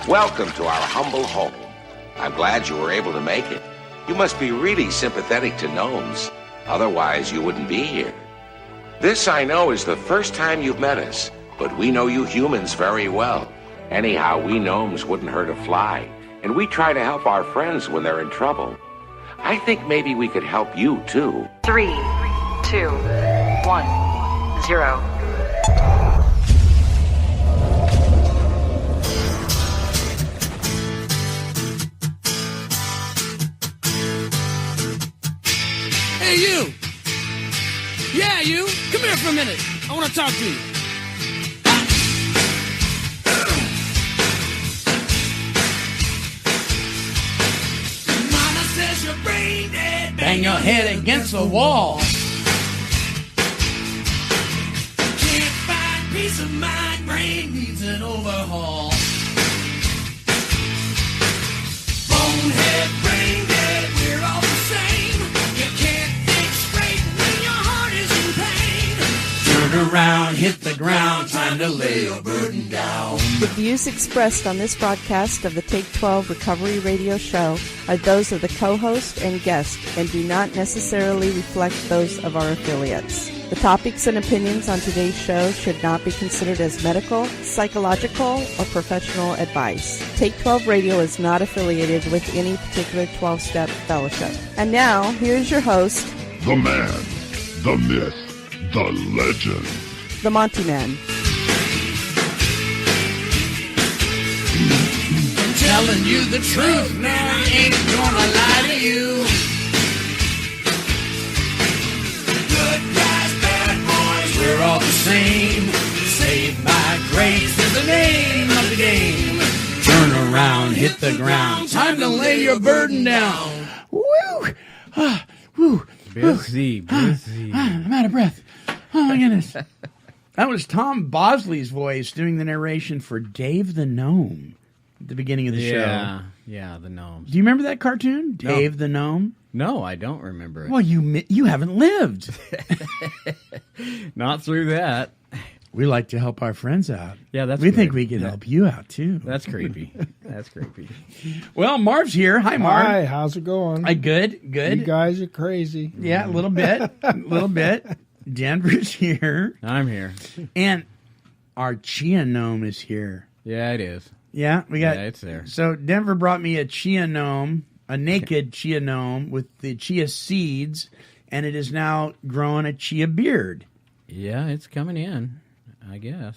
Welcome to our humble home. I'm glad you were able to make it. You must be really sympathetic to gnomes. Otherwise, you wouldn't be here. This, I know, is the first time you've met us, but we know you humans very well. Anyhow, we gnomes wouldn't hurt a fly, and we try to help our friends when they're in trouble. I think maybe we could help you, too. 3, 2, 1, 0. Hey, you! Yeah, you! Come here for a minute. I want to talk to you. Mama says you're brain dead. Bang your head against the wall. Can't find peace of mind. Brain needs an overhaul. Bonehead, brain dead. We're all the same. You can't think straight when your heart is in pain. Turn around, hit the ground, time to lay your burden down. The views expressed on this broadcast of the Take 12 Recovery Radio Show are those of the co-host and guest and do not necessarily reflect those of our affiliates. The topics and opinions on today's show should not be considered as medical, psychological, or professional advice. Take 12 Radio is not affiliated with any particular 12-step fellowship. And now, here's your host, The man, the myth, the legend. the Monty Man. I'm telling you the truth, now I ain't gonna lie to you. Good guys, bad boys, we're all the same. Saved by grace is the name of the game. Turn around, hit the ground, time to lay your burden down. Woo! Woo! Busy. I'm out of breath. Oh my goodness. That was Tom Bosley's voice doing the narration for Dave the Gnome at the beginning of the show. Yeah, the gnomes. Do you remember that cartoon, Dave the Gnome? No, I don't remember it. Well, you haven't lived. Not through that. We like to help our friends out. Yeah, that's We good. think we can help you out, too. That's creepy. That's creepy. Well, Marv's here. Hi, Marv. Hi, how's it going? Good. You guys are crazy. Yeah, a little bit. Denver's here. I'm here. And our Chia Gnome is here. Yeah, it is. Yeah, we got. Yeah, it's there. So Denver brought me a Chia Gnome, a naked Chia Gnome with the chia seeds, and it is now growing a chia beard. Yeah, it's coming in, I guess.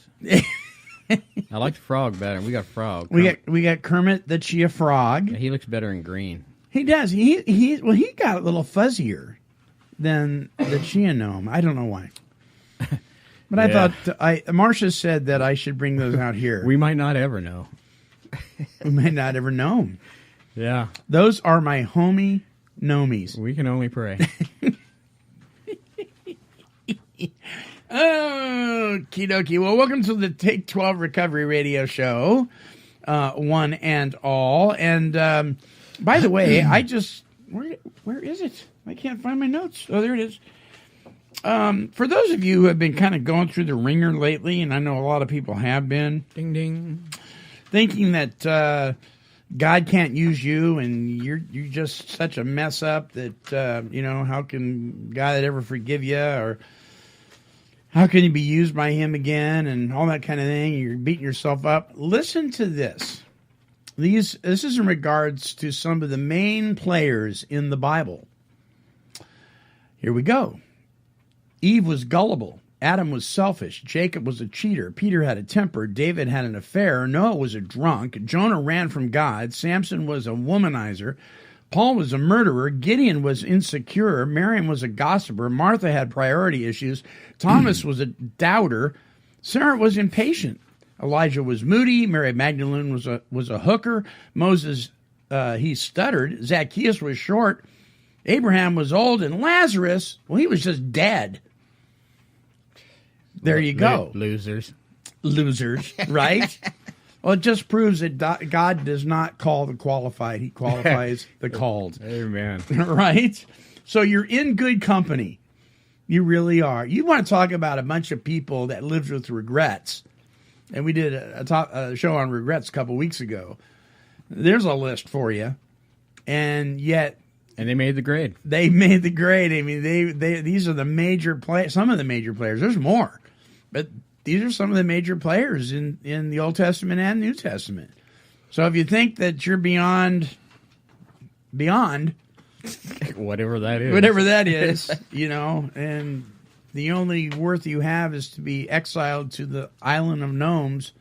I like the frog better. We got a frog. We got Kermit the Chia Frog. Yeah, he looks better in green. He does. He got a little fuzzier than the Chia Gnome. I don't know why. But I thought Marcia said that I should bring those out here. We might not ever know. We may not ever know them. Yeah. Those are my homie gnomies. We can only pray. Okie dokie. Well, welcome to the Take 12 Recovery Radio Show, one and all. And by the way, I just... Where is it? I can't find my notes. Oh, there it is. For those of you who have been kind of going through the ringer lately, and I know a lot of people have been... Ding, ding. Thinking that God can't use you and you're just such a mess up that, how can God ever forgive you, or how can you be used by him again, and all that kind of thing. You're beating yourself up. Listen to this. This is in regards to some of the main players in the Bible. Here we go. Eve was gullible. Adam was selfish. Jacob was a cheater. Peter had a temper. David had an affair. Noah was a drunk. Jonah ran from God. Samson was a womanizer. Paul was a murderer. Gideon was insecure. Miriam was a gossiper. Martha had priority issues. Thomas was a doubter. Sarah was impatient. Elijah was moody. Mary Magdalene was a hooker. Moses, he stuttered. Zacchaeus was short. Abraham was old. And Lazarus, well, he was just dead. There you go. Losers, right? Well, it just proves that God does not call the qualified. He qualifies the called. Amen. Right? So you're in good company. You really are. You want to talk about a bunch of people that lives with regrets. and we did a show on regrets a couple weeks ago. There's a list for you, and yet. And they made the grade. They made the grade. I mean, these are the major players. Some of the major players. There's more, but these are some of the major players in the Old Testament and New Testament. So if you think that you're beyond, whatever that is, and the only worth you have is to be exiled to the island of gnomes.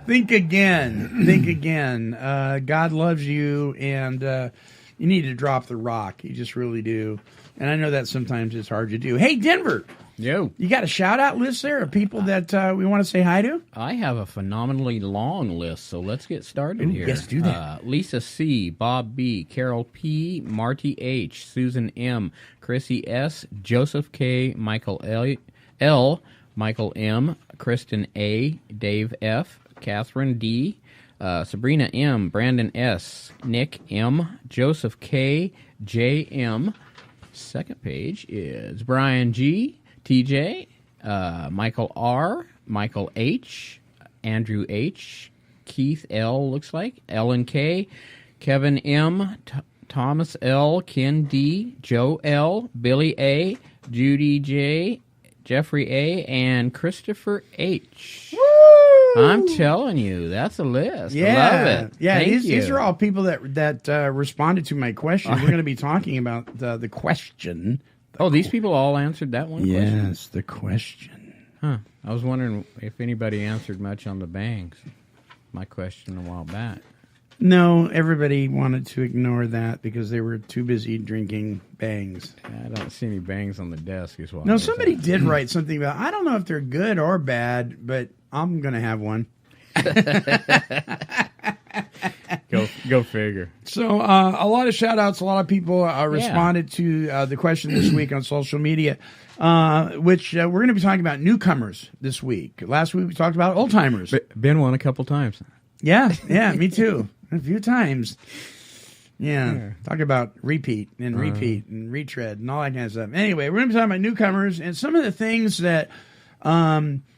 Think again. God loves you, and you need to drop the rock. You just really do. And I know that sometimes it's hard to do. Hey, Denver. Yo. You got a shout-out list there of people that we want to say hi to? I have a phenomenally long list, so let's get started here. Yes, do that. Lisa C., Bob B., Carol P., Marty H., Susan M., Chrissy S., Joseph K., Michael L., Michael M., Kristen A., Dave F., Catherine D., Sabrina M., Brandon S., Nick M., Joseph K., J. M. Second page is Brian G., TJ, Michael R., Michael H., Andrew H., Keith L., looks like, Ellen K., Kevin M., Thomas L., Ken D., Joe L., Billy A., Judy J., Jeffrey A., and Christopher H. Woo! I'm telling you, that's a list. Yeah. I love it. Yeah, Thank you. These are all people that responded to my question. We're going to be talking about the question. Oh, these people all answered that one question? Yes, the question. Huh. I was wondering if anybody answered much on the bangs. My question a while back. No, everybody wanted to ignore that because they were too busy drinking bangs. I don't see any bangs on the desk as well. No, somebody did write something about, I don't know if they're good or bad, but I'm going to have one. Go figure. So a lot of shout-outs. A lot of people responded to the question this week on social media, which we're going to be talking about newcomers this week. Last week we talked about old-timers. Been one a couple times. Yeah, me too. A few times. Yeah, talk about repeat and retread and all that kind of stuff. Anyway, we're going to be talking about newcomers and some of the things that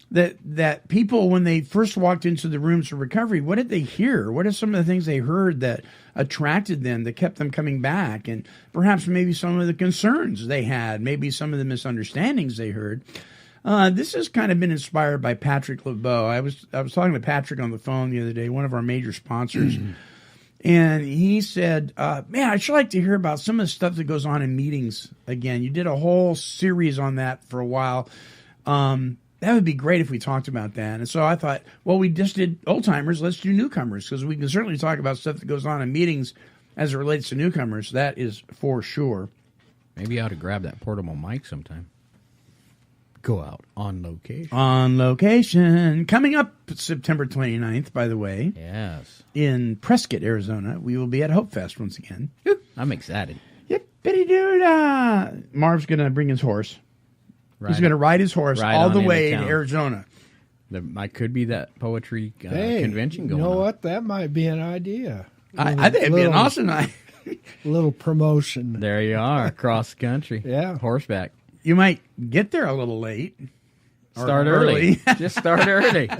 that people, when they first walked into the rooms of recovery, what did they hear? What are some of the things they heard that attracted them, that kept them coming back? And perhaps maybe some of the concerns they had, maybe some of the misunderstandings they heard. This has kind of been inspired by Patrick LeBeau. I was talking to Patrick on the phone the other day, one of our major sponsors, and he said, man, I'd sure like to hear about some of the stuff that goes on in meetings again. You did a whole series on that for a while. That would be great if we talked about that. And so I thought, well, we just did old timers. Let's do newcomers, because we can certainly talk about stuff that goes on in meetings as it relates to newcomers. That is for sure. Maybe I ought to grab that portable mic sometime. Go out on location. On location. Coming up September 29th, by the way. Yes. In Prescott, Arizona. We will be at Hope Fest once again. I'm excited. Yippity-doo-dah. Marv's going to bring his horse. He's going to ride his horse all the way to Arizona. I could be that poetry convention going on. You know what? That might be an idea. I think it'd be an awesome night. Little promotion. There you are, across the country. Yeah. Horseback. You might get there a little late. Start early. Just start early.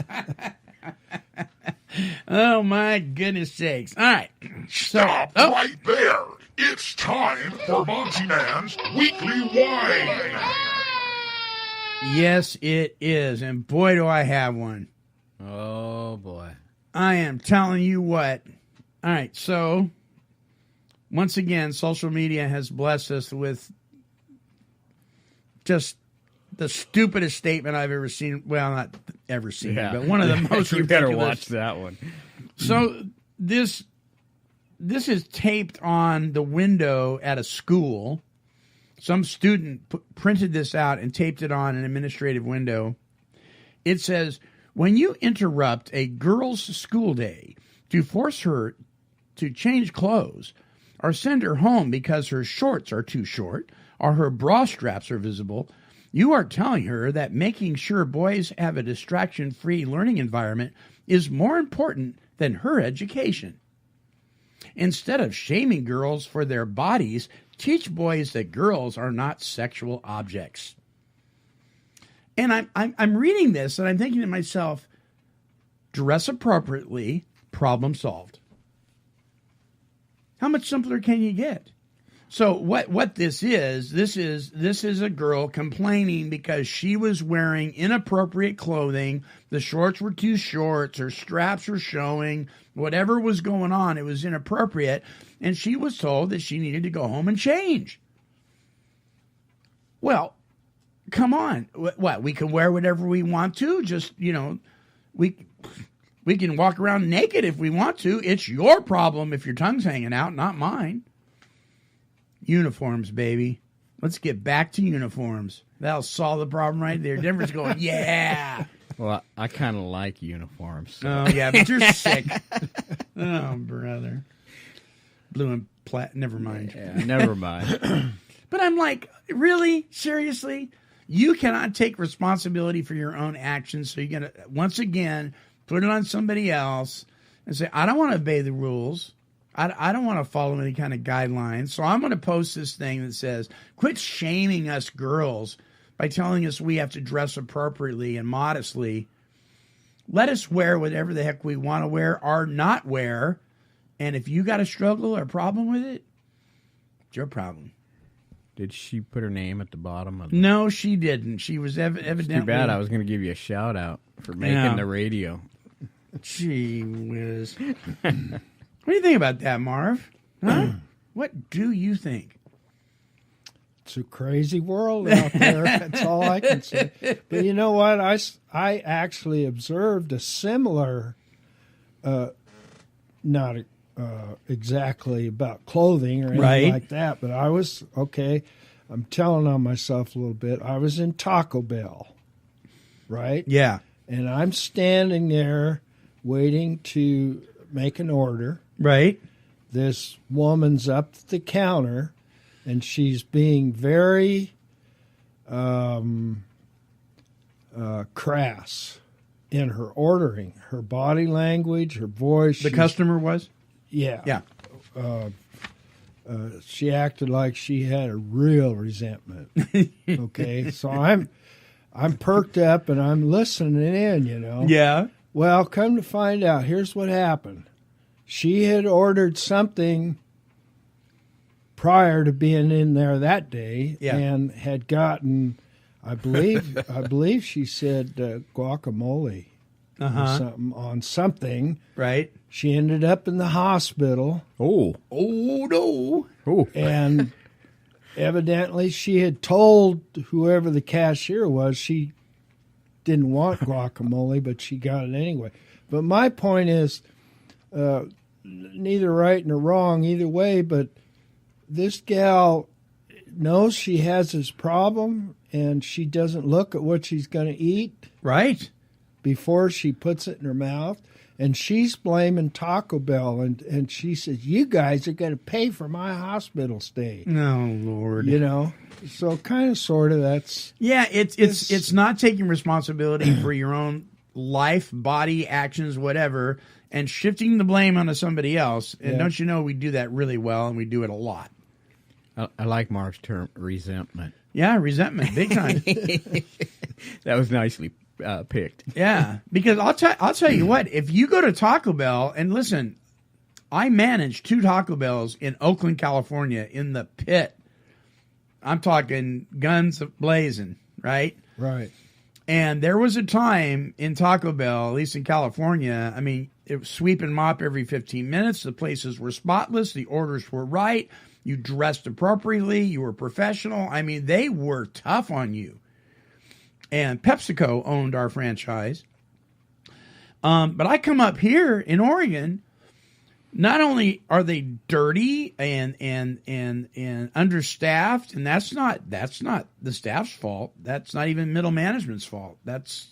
Oh, my goodness sakes. All right. Stop right there. It's time for Monty Man's Weekly Wine. Yes, it is. And boy, do I have one. Oh, boy. I am telling you what. All right. So, once again, social media has blessed us with just the stupidest statement I've ever seen. Well, not ever seen, but one of the most you ridiculous. Better watch that one. So, this is taped on the window at a school. Some student printed this out and taped it on an administrative window. It says, when you interrupt a girl's school day to force her to change clothes or send her home because her shorts are too short or her bra straps are visible, you are telling her that making sure boys have a distraction-free learning environment is more important than her education. Instead of shaming girls for their bodies, teach boys that girls are not sexual objects. And I'm reading this and I'm thinking to myself, dress appropriately, problem solved. How much simpler can you get? So what this is a girl complaining because she was wearing inappropriate clothing. The shorts were too short, her straps were showing, whatever was going on, it was inappropriate, and she was told that she needed to go home and change. Well, come on. What? We can wear whatever we want to, just, we can walk around naked if we want to. It's your problem if your tongue's hanging out, not mine. Uniforms, baby. Let's get back to uniforms. That'll solve the problem right there. Denver's going, yeah. Well, I kind of like uniforms. So. Oh, yeah, but you're sick. Oh, brother. Blue and never mind. Yeah, never mind. But I'm like, really? Seriously? You cannot take responsibility for your own actions, so you're going to, once again, put it on somebody else and say, I don't want to obey the rules. I don't want to follow any kind of guidelines. So I'm going to post this thing that says, quit shaming us girls by telling us we have to dress appropriately and modestly. Let us wear whatever the heck we want to wear or not wear. And if you got a struggle or a problem with it, it's your problem. Did she put her name at the bottom of No, she didn't. She was evidently... Too bad. I was going to give you a shout out for making the radio. Gee whiz. What do you think about that, Marv? Huh? What do you think? It's a crazy world out there. That's all I can say. But you know what? I actually observed a similar, not exactly about clothing or anything like that, but I was, I'm telling on myself a little bit. I was in Taco Bell, right? Yeah. And I'm standing there waiting to make an order. Right. This woman's up at the counter, and she's being very crass in her ordering. Her body language, her voice. The customer was? Yeah. Yeah. She acted like she had a real resentment. Okay, so I'm perked up and I'm listening in, Yeah. Well, come to find out, here's what happened. She had ordered something prior to being in there that day and had gotten, I believe she said guacamole or something on something. Right. She ended up in the hospital. Oh no. Oh. And evidently she had told whoever the cashier was she didn't want guacamole, but she got it anyway. But my point is, neither right nor wrong either way, but this gal knows she has this problem and she doesn't look at what she's going to eat. Right. Before she puts it in her mouth. And she's blaming Taco Bell, and she says, you guys are going to pay for my hospital stay. Oh, Lord. So kind of, sort of, that's... Yeah, it's not taking responsibility for your own life, body, actions, whatever, and shifting the blame onto somebody else. And don't you know, we do that really well, and we do it a lot. I like Mark's term, resentment. Yeah, resentment, big time. That was nicely picked. Yeah, because I'll tell you what, if you go to Taco Bell, and listen, I managed 2 Taco Bells in Oakland, California, in the pit. I'm talking guns blazing, right? Right. And there was a time in Taco Bell, at least in California, I mean, it was sweep and mop every 15 minutes. The places were spotless. The orders were right. You dressed appropriately. You were professional. I mean, they were tough on you. And PepsiCo owned our franchise. But I come up here in Oregon, not only are they dirty and understaffed, and that's not the staff's fault. That's not even middle management's fault. That's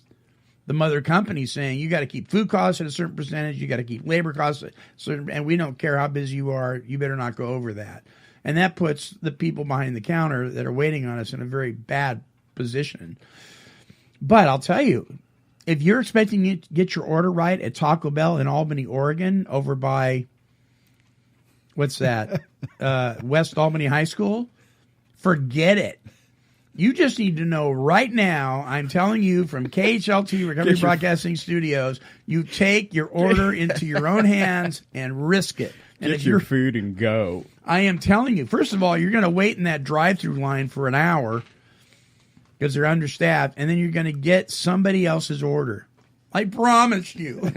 the mother company saying you got to keep food costs at a certain percentage, you got to keep labor costs at a certain, and we don't care how busy you are, you better not go over that. And that puts the people behind the counter that are waiting on us in a very bad position. But I'll tell you, if you're expecting to get your order right at Taco Bell in Albany, Oregon, over by, what's that, West Albany High School, forget it. You just need to know right now, I'm telling you from KHLT Recovery Broadcasting Studios, you take your order into your own hands and risk it. And Get your food and go. I am telling you, first of all, you're going to wait in that drive-through line for an hour because they're understaffed, and then you're going to get somebody else's order. I promised you.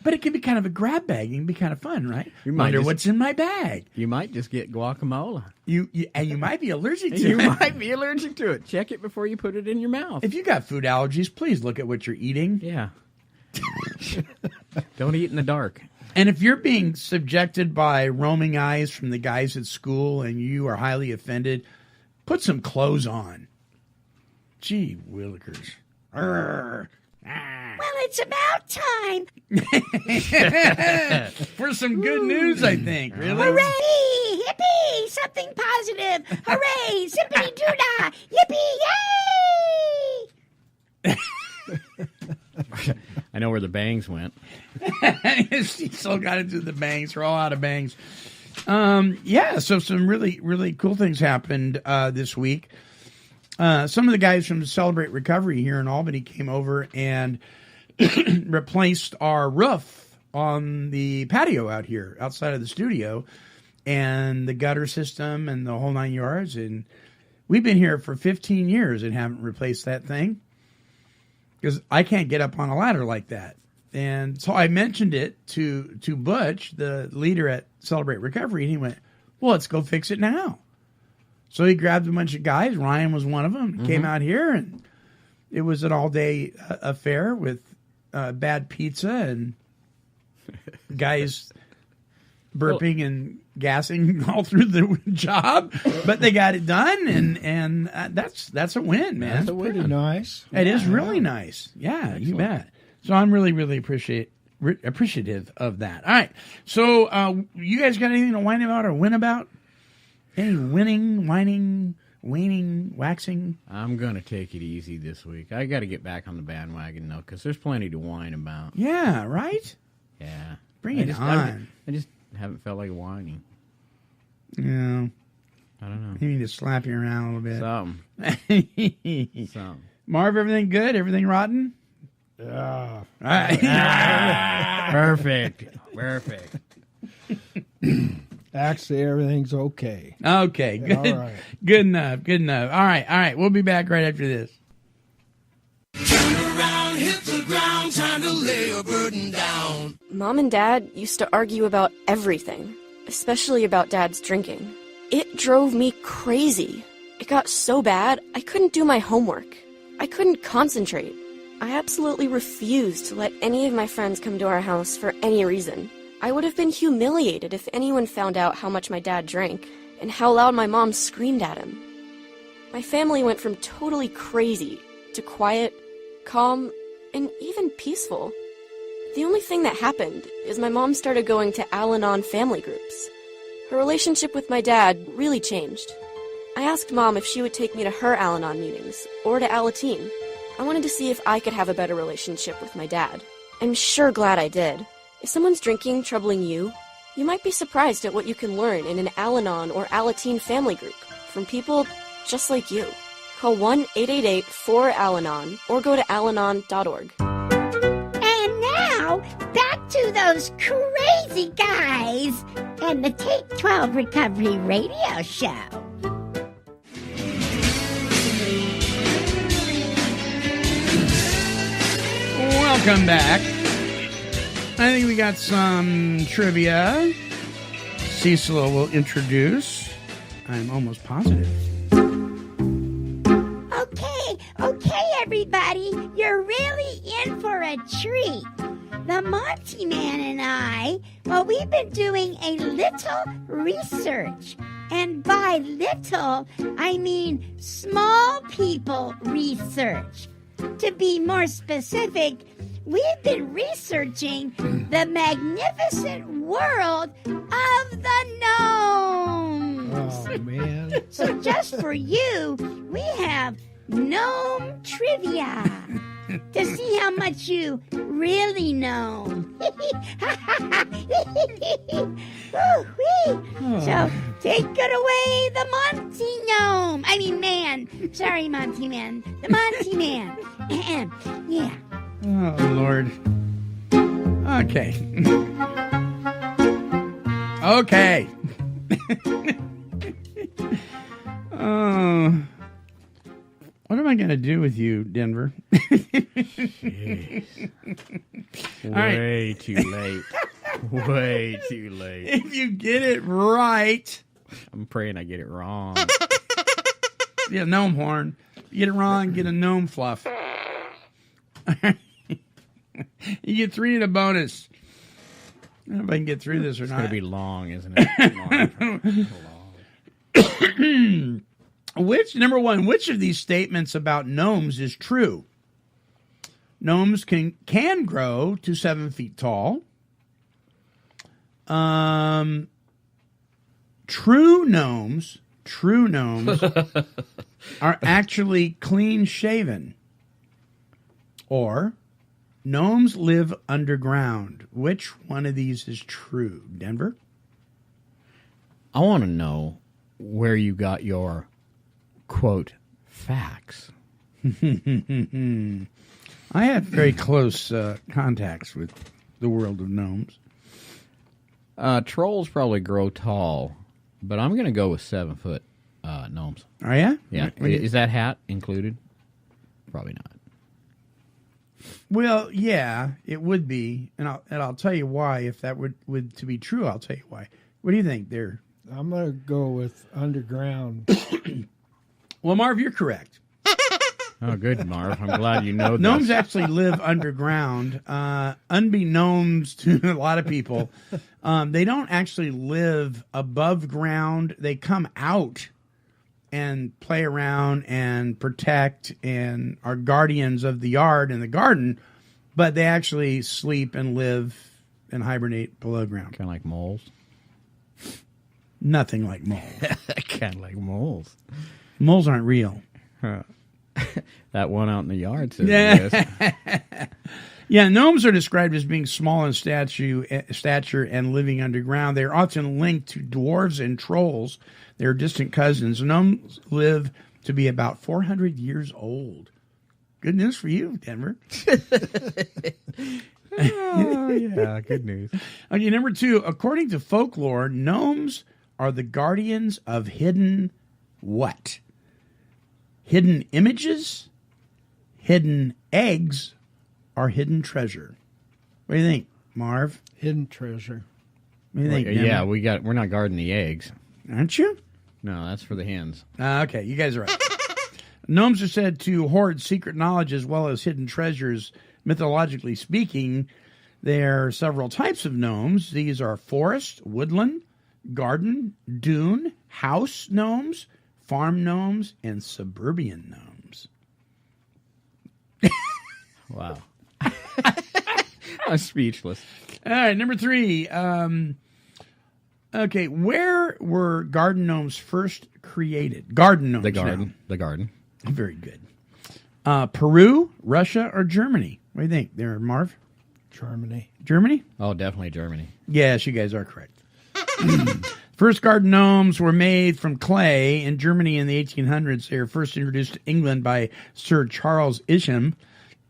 But it can be kind of a grab bag. It can be kind of fun, right? You might wonder what's in my bag. You might just get guacamole. And you might be allergic to it. You might be allergic to it. Check it before you put it in your mouth. If you got food allergies, please look at what you're eating. Yeah. Don't eat in the dark. And if you're being subjected by roaming eyes from the guys at school and you are highly offended, put some clothes on. Gee willikers. Well, it's about time. For some good news, I think. Really? Hooray! Hippie! Something positive. Hooray! Zippity doo-dah! Yippee! Yay! I know where the bangs went. She still got into the bangs. We're all out of bangs. So some really, really cool things happened this week. Some of the guys from Celebrate Recovery here in Albany came over and replaced our roof on the patio out here, outside of the studio, and the gutter system and the whole 9 yards. And we've been here for 15 years and haven't replaced that thing because I can't get up on a ladder like that. And so I mentioned it to Butch, the leader at Celebrate Recovery, and he went, well, let's go fix it now. So he grabbed a bunch of guys. Ryan was one of them. Came out here, and it was an all-day affair with bad pizza and guys burping and gassing all through the job. But they got it done, and that's a win, man. That's pretty nice. It is really nice. Yeah, you bet. So I'm really, really appreciative of that. All right. So you guys got anything to whine about or win about? Any winning, whining, waning, waxing? I'm going to take it easy this week. I got to get back on the bandwagon, though, because there's plenty to whine about. Yeah, right? Yeah. Bring it on. I just haven't felt like whining. Yeah. I don't know. You need to slap you around a little Something. Something. Marv, everything good? Everything rotten? Yeah. Perfect. Perfect. Actually, everything's okay. Okay, good. All right. Good enough. Good enough. All right. We'll be back right after this. Turn around, hit the ground, time to lay a burden down. Mom and Dad used to argue about everything, especially about Dad's drinking. It drove me crazy. It got so bad, I couldn't do my homework. I couldn't concentrate. I absolutely refused to let any of my friends come to our house for any reason. I would have been humiliated if anyone found out how much my dad drank and how loud my mom screamed at him. My family went from totally crazy to quiet, calm, and even peaceful. The only thing that happened is my mom started going to Al-anon family groups. Her relationship with my dad really changed. I asked Mom if she would take me to her Al-anon meetings or to Al-ateen. I wanted to see if I could have a better relationship with my dad. I'm sure glad I did. If someone's drinking troubling you, you might be surprised at what you can learn in an Al-anon or Al-ateen family group from people just like you. Call 1-888-4-AL-ANON or go to alanon.org. And now, back to those crazy guys and the Take 12 Recovery Radio Show. Welcome back. I think we got some trivia. Cecil will introduce. I'm almost positive. Okay, everybody. You're really in for a treat. The Monty Man and I, we've been doing a little research. And by little, I mean small people research. To be more specific, we've been researching the magnificent world of the gnomes. Oh, man. So just for you, we have gnome trivia to see how much you really know. So take it away, the Monty Gnome. I mean, man. Sorry, Monty Man. The Monty Man. Yeah. Oh, Lord. Okay. Okay. What am I going to do with you, Denver? Way too late. Way too late. If you get it right. I'm praying I get it wrong. Yeah, gnome horn. You get it wrong, get a gnome fluff. You get 3 in a bonus. I don't know if I can get through this or it's not. It's going to be long, isn't it? Long. Number one, which of these statements about gnomes is true? Gnomes can grow to 7 feet tall. True gnomes are actually clean shaven. Or gnomes live underground. Which one of these is true? Denver? I want to know where you got your, quote, facts. I have very close contacts with the world of gnomes. Trolls probably grow tall, but I'm going to go with 7 foot gnomes. Are you? Yeah. Is that hat included? Probably not. Well, yeah, it would be, and I'll tell you why. If that would to be true, I'll tell you why. What do you think there? I'm going to go with underground. Well, Marv, you're correct. Oh, good, Marv. I'm glad you know this. Gnomes actually live underground. Unbeknownst to a lot of people, they don't actually live above ground. They come out and play around and protect and are guardians of the yard and the garden, but they actually sleep and live and hibernate below ground. Kind of like moles? Nothing like moles. Kind of like moles. Moles aren't real. Huh. That one out in the yard says yes. Yeah, gnomes are described as being small in stature and living underground. They're often linked to dwarves and trolls. They're distant cousins. Gnomes live to be about 400 years old. Good news for you, Denver. Oh, yeah, good news. Okay, number 2. According to folklore, gnomes are the guardians of hidden what? Hidden images, hidden eggs, or hidden treasure? What do you think, Marv? Hidden treasure. What do you think, Denver? Yeah, we're not guarding the eggs. Aren't you? No, that's for the hens. Okay, you guys are right. Gnomes are said to hoard secret knowledge as well as hidden treasures. Mythologically speaking, there are several types of gnomes. These are forest, woodland, garden, dune, house gnomes, farm gnomes, and suburban gnomes. Wow. I'm speechless. All right, number 3. Okay, where were garden gnomes first created? Garden gnomes. The garden. Now. The garden. Very good. Peru, Russia, or Germany? What do you think there, Marv? Germany. Germany? Oh, definitely Germany. Yes, you guys are correct. First garden gnomes were made from clay in Germany in the 1800s. They were first introduced to England by Sir Charles Isham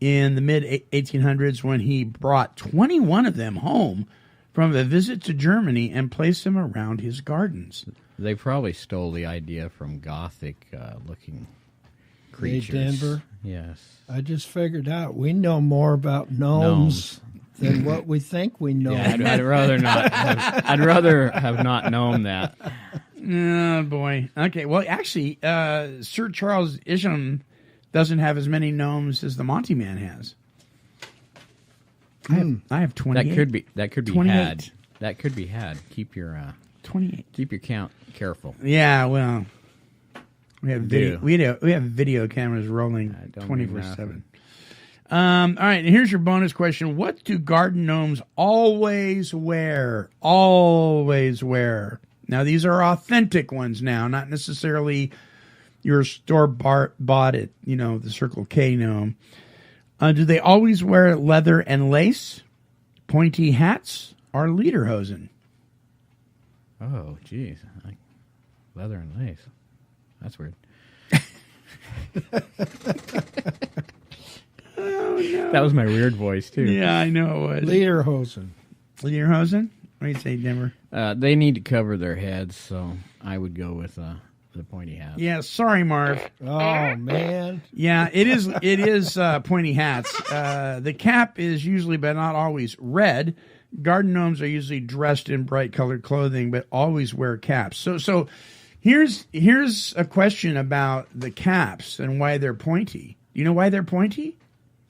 in the mid-1800s when he brought 21 of them home from a visit to Germany and placed them around his gardens. They probably stole the idea from Gothic-looking creatures. Hey, Denver. Yes. I just figured out we know more about gnomes than what we think we know. Yeah, I'd rather not. I'd rather have not known that. Oh, boy. Okay, well, actually, Sir Charles Isham doesn't have as many gnomes as the Monty Man has. I have 28. That could be 28. had. That could be had. Keep your 28. Keep your count careful. Yeah, well, we have video cameras rolling 24/7. All right, and here's your bonus question: what do garden gnomes always wear? Always wear. Now, these are authentic ones. Now, not necessarily your store bought at the Circle K gnome. Do they always wear leather and lace, pointy hats, are lederhosen. Oh, geez. Like leather and lace. That's weird. Oh, no. That was my weird voice, too. Yeah, I know it was. Lederhosen. Lederhosen? What do you say, Denver? They need to cover their heads, so I would go with the pointy hats. Yeah, sorry, Marv. Oh, man. Yeah, it is pointy hats. The cap is usually, but not always, red. Garden gnomes are usually dressed in bright colored clothing, but always wear caps. So here's a question about the caps and why they're pointy. You know why they're pointy?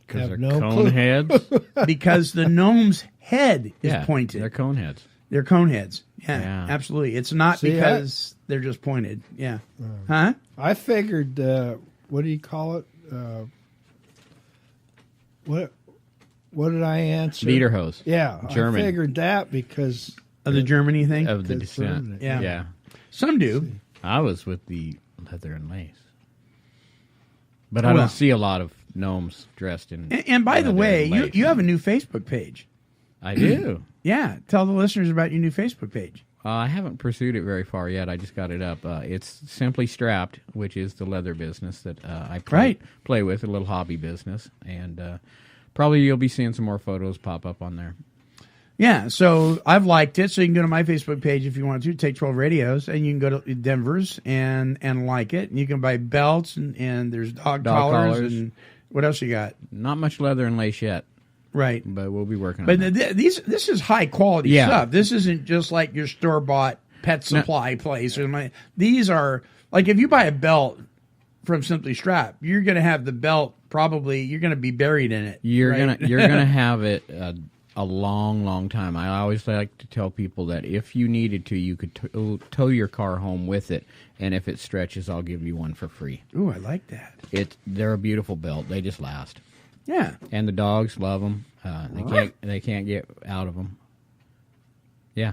Because they're cone heads? Because the gnome's head is pointed. They're cone heads. They're cone heads. Yeah, absolutely. It's not because they're just pointed. Yeah. Huh? I figured, what do you call it? What did I answer? Lederhose. Yeah. German. I figured that because of the Germany thing? Of the descent. Yeah. Some do. I was with the leather and lace. But I don't see a lot of gnomes dressed in And by the way, you have a new Facebook page. I do. Yeah. Tell the listeners about your new Facebook page. I haven't pursued it very far yet. I just got it up. It's Simply Strapped, which is the leather business that I play with, a little hobby business. And probably you'll be seeing some more photos pop up on there. Yeah, so I've liked it. So you can go to my Facebook page if you want to, Take 12 Radios, and you can go to Denver's and like it. And you can buy belts, and there's dog collars. And what else you got? Not much leather and lace yet. Right. But we'll be working on that. But this is high-quality stuff. This isn't just like your store-bought pet supply place. These are, like if you buy a belt from Simply Strapped, you're going to have the belt probably, you're going to be buried in it. You're gonna have it a long, long time. I always like to tell people that if you needed to, you could tow your car home with it, and if it stretches, I'll give you one for free. Ooh, I like that. They're a beautiful belt. They just last. Yeah, and the dogs love them. They can't get out of them. Yeah.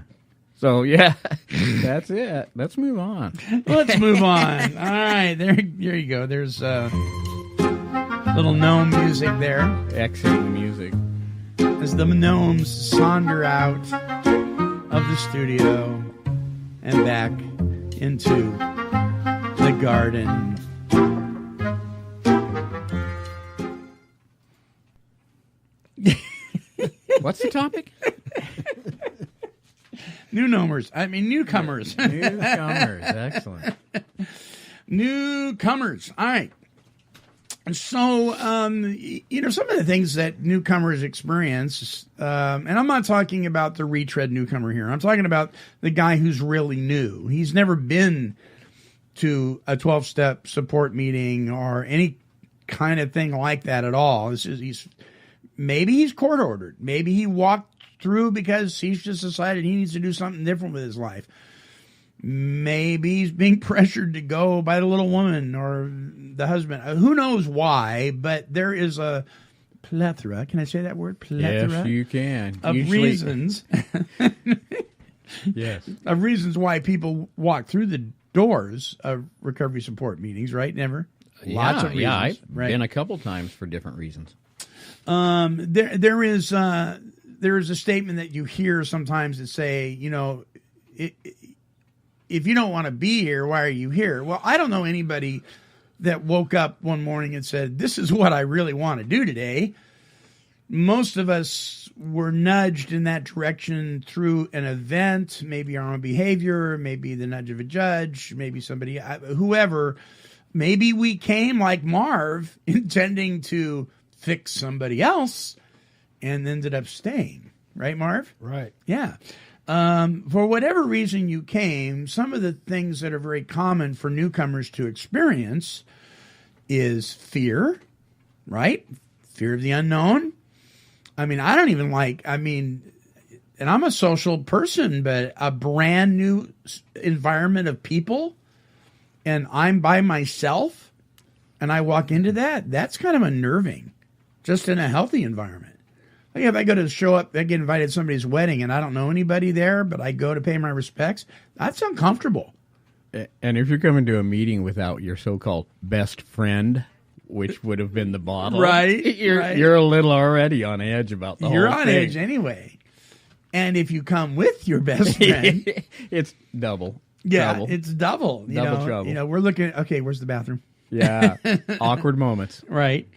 So yeah, that's it. Let's move on. Let's move on. All right, there you go. There's little gnome music there. Excellent music. As the gnomes saunter out of the studio and back into the garden. What's the topic? Newcomers. Newcomers. Excellent. Newcomers. All right. So, some of the things that newcomers experience, and I'm not talking about the retread newcomer here. I'm talking about the guy who's really new. He's never been to a 12-step support meeting or any kind of thing like that at all. Maybe he's court ordered. Maybe he walked through because he's just decided he needs to do something different with his life. Maybe he's being pressured to go by the little woman or the husband. Who knows why, but there is a plethora. Can I say that word? Plethora? Yes, you can. Of reasons. Yes. Of reasons why people walk through the doors of recovery support meetings, right? Never? Lots of reasons. Yeah, I've been a couple times for different reasons. There is a statement that you hear sometimes that say, if you don't want to be here, why are you here? Well, I don't know anybody that woke up one morning and said, this is what I really want to do today. Most of us were nudged in that direction through an event, maybe our own behavior, maybe the nudge of a judge, maybe somebody, whoever. Maybe we came like Marv intending to fix somebody else and ended up staying. Right, Marv? Right. Yeah. For whatever reason you came, some of the things that are very common for newcomers to experience is fear, right? Fear of the unknown. And I'm a social person, but a brand new environment of people and I'm by myself and I walk into that's kind of unnerving, just in a healthy environment. Like if I go to show up, I get invited to somebody's wedding and I don't know anybody there, but I go to pay my respects, that's uncomfortable. And if you're coming to a meeting without your so-called best friend, which would have been the bottle, right? You're a little already on edge about the whole thing. You're on edge anyway. And if you come with your best friend, it's double. Yeah, trouble. It's double. Double trouble. You know, we're looking. Okay, where's the bathroom? Yeah, awkward moments. Right.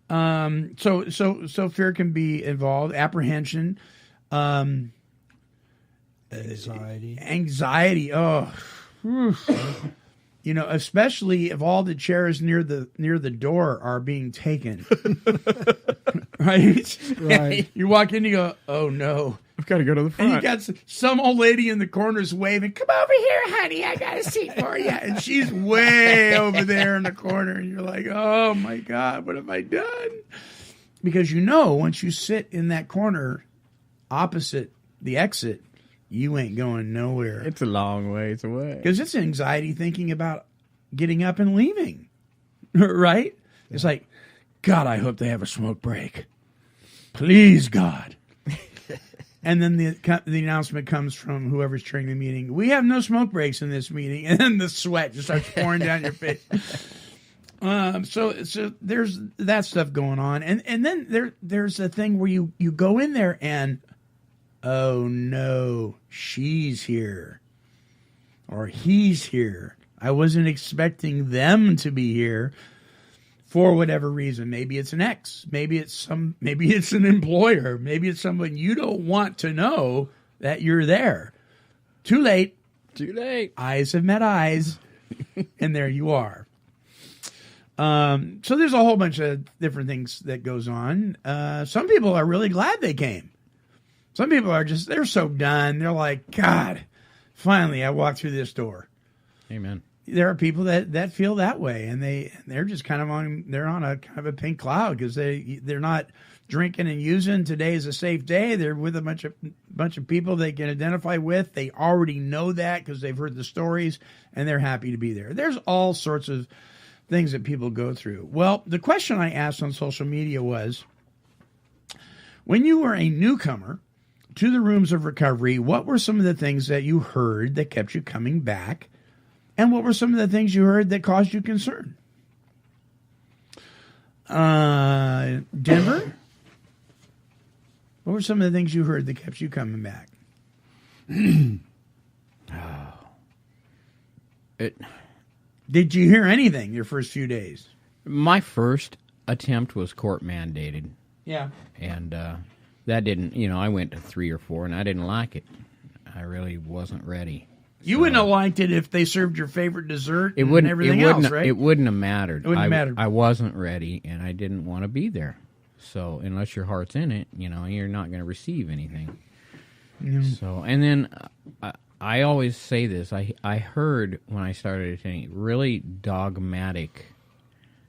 So fear can be involved. Apprehension. Anxiety. Oh. You know, especially if all the chairs near the door are being taken. Right. You walk in, you go, oh no, I've got to go to the front. And you got some old lady in the corners waving, come over here, honey, I got a seat for you. And she's way over there in the corner, and you're like, oh my God, what have I done? Because you know, once you sit in that corner opposite the exit, you ain't going nowhere. It's a long ways away. Because it's anxiety thinking about getting up and leaving, right? Yeah. It's like, God, I hope they have a smoke break. Please, God. And then the announcement comes from whoever's chairing the meeting. We have no smoke breaks in this meeting. And then the sweat just starts pouring down your face. So there's that stuff going on. And then there's a thing where you go in there and, oh no, she's here or he's here. I wasn't expecting them to be here for whatever reason. Maybe it's an ex, maybe it's an employer, maybe it's someone you don't want to know that you're there. Too late. Eyes have met eyes, and there you are. So there's a whole bunch of different things that goes on. Some people are really glad they came. Some people are they're so done. They're like, God, finally I walked through this door. Amen. There are people that feel that way, and they're just kind of on a kind of a pink cloud because they're not drinking and using. Today is a safe day. They're with a bunch of people they can identify with. They already know that because they've heard the stories, and they're happy to be there. There's all sorts of things that people go through. Well, the question I asked on social media was, when you were a newcomer to the rooms of recovery, what were some of the things that you heard that kept you coming back? And what were some of the things you heard that caused you concern? Denver? What were some of the things you heard that kept you coming back? Did you hear anything your first few days? My first attempt was court mandated. Yeah. And that didn't, I went to 3 or 4 and I didn't like it. I really wasn't ready. You wouldn't have liked it if they served your favorite dessert and everything else, right? It wouldn't have mattered. It wouldn't have mattered. I wasn't ready, and I didn't want to be there. So unless your heart's in it, you're not going to receive anything. Mm. So, and then I always say this. I heard when I started attending really dogmatic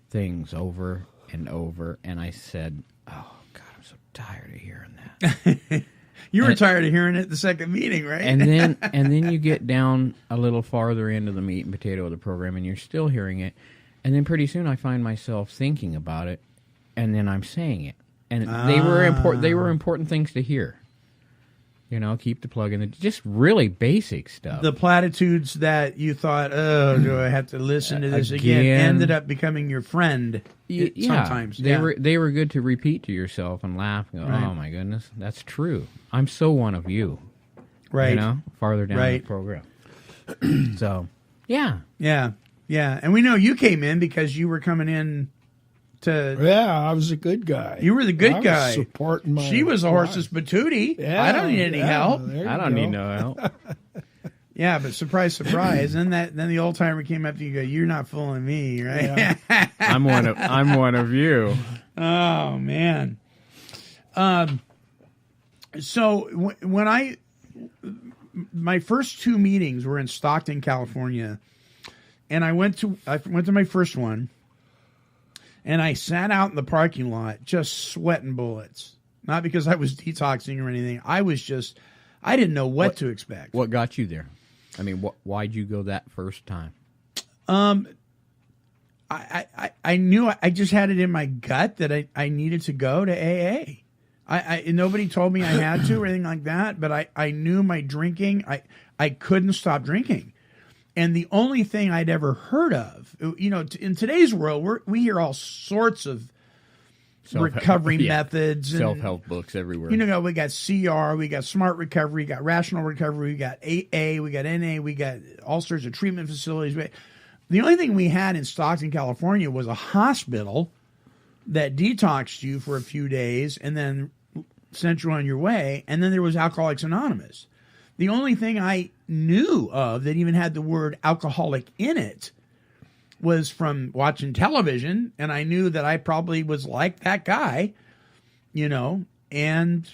things over and over, and I said, oh, God, I'm so tired of hearing that. You were tired of hearing it at the second meeting, right? And then you get down a little farther into the meat and potato of the program, and you're still hearing it. And then pretty soon I find myself thinking about it, and then I'm saying it. And they were important. They were important things to hear. Keep the plug in. Just really basic stuff. The platitudes that you thought, oh, do I have to listen to this again? Ended up becoming your friend. Sometimes they were good to repeat to yourself and laugh and go, right. Oh my goodness, that's true. I'm so one of you. Right. Farther down the program. So, yeah. And we know you came in because you were coming in to... Yeah, I was a good guy. You were the good guy. Was supporting my... She was a horse's patootie. Yeah, I don't need any help. I don't need no help. Yeah, but surprise, surprise. Then the old timer came up to you and go, you're not fooling me, right? Yeah. I'm one of you. Oh, man. So when my first 2 meetings were in Stockton, California, and I went to my first one, and I sat out in the parking lot just sweating bullets. Not because I was detoxing or anything. I didn't know what to expect. What got you there? I mean, why'd you go that first time? I knew, I just had it in my gut that I needed to go to AA. Nobody told me I had to or anything like that, but I knew my drinking, I couldn't stop drinking. And the only thing I'd ever heard of, in today's world, we hear all sorts of recovery methods. Self-help books everywhere. You know, we got CR, we got Smart Recovery, we got Rational Recovery, we got AA, we got NA, we got all sorts of treatment facilities. The only thing we had in Stockton, California was a hospital that detoxed you for a few days and then sent you on your way. And then there was Alcoholics Anonymous. The only thing I knew of that even had the word alcoholic in it was from watching television, and I knew that I probably was like that guy, you know, and